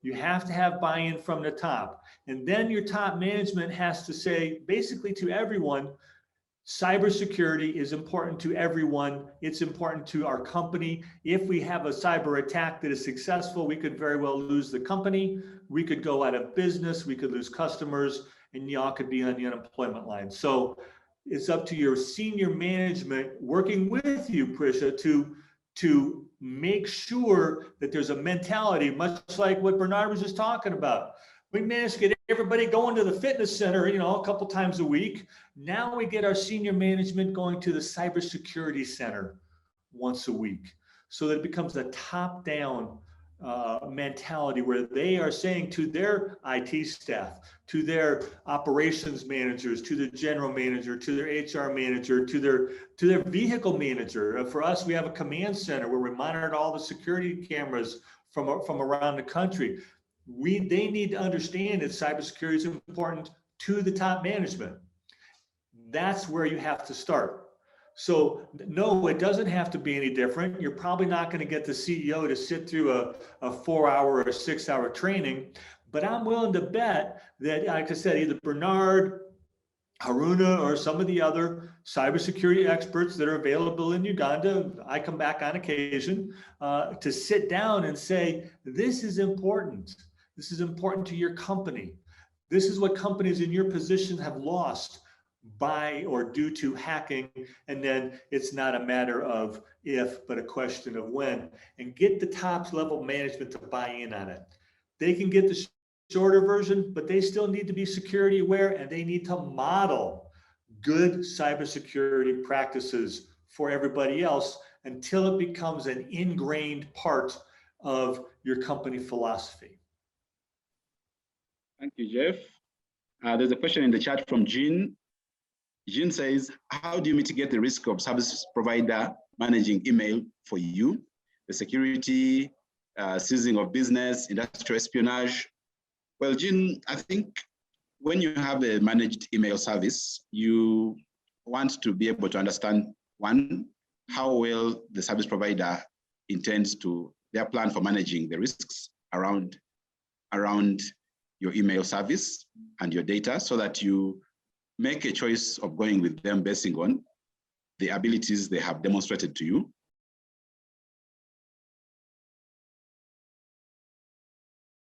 You have to have buy-in from the top. And then your top management has to say, basically to everyone, cybersecurity is important to everyone. It's important to our company. If we have a cyber attack that is successful, we could very well lose the company. We could go out of business. We could lose customers, and y'all could be on the unemployment line. So it's up to your senior management working with you, Prisha, to make sure that there's a mentality, much like what Bernard was just talking about. We managed to get everybody going to the fitness center, a couple times a week. Now we get our senior management going to the cybersecurity center once a week, so that it becomes a top-down mentality where they are saying to their IT staff, to their operations managers, to the general manager, to their HR manager, to their vehicle manager. For us, we have a command center where we monitor all the security cameras from around the country. They need to understand that cybersecurity is important to the top management. That's where you have to start. So no, it doesn't have to be any different. You're probably not going to get the CEO to sit through a 4-hour or a 6-hour training, but I'm willing to bet that, like I said, either Bernard, Haruna, or some of the other cybersecurity experts that are available in Uganda, I come back on occasion, to sit down and say, this is important. This is important to your company. This is what companies in your position have lost by or due to hacking. And then it's not a matter of if, but a question of when, and get the top level management to buy in on it. They can get the shorter version, but they still need to be security aware, and they need to model good cybersecurity practices for everybody else until it becomes an ingrained part of your company philosophy. Thank you, Jeff. There's a question in the chat from Jean. Jean says, how do you mitigate the risk of service provider managing email for you, the security, seizing of business, industrial espionage? Well, Jean, I think when you have a managed email service, you want to be able to understand, one, how well the service provider intends to, their plan for managing the risks around your email service and your data, so that you make a choice of going with them based on the abilities they have demonstrated to you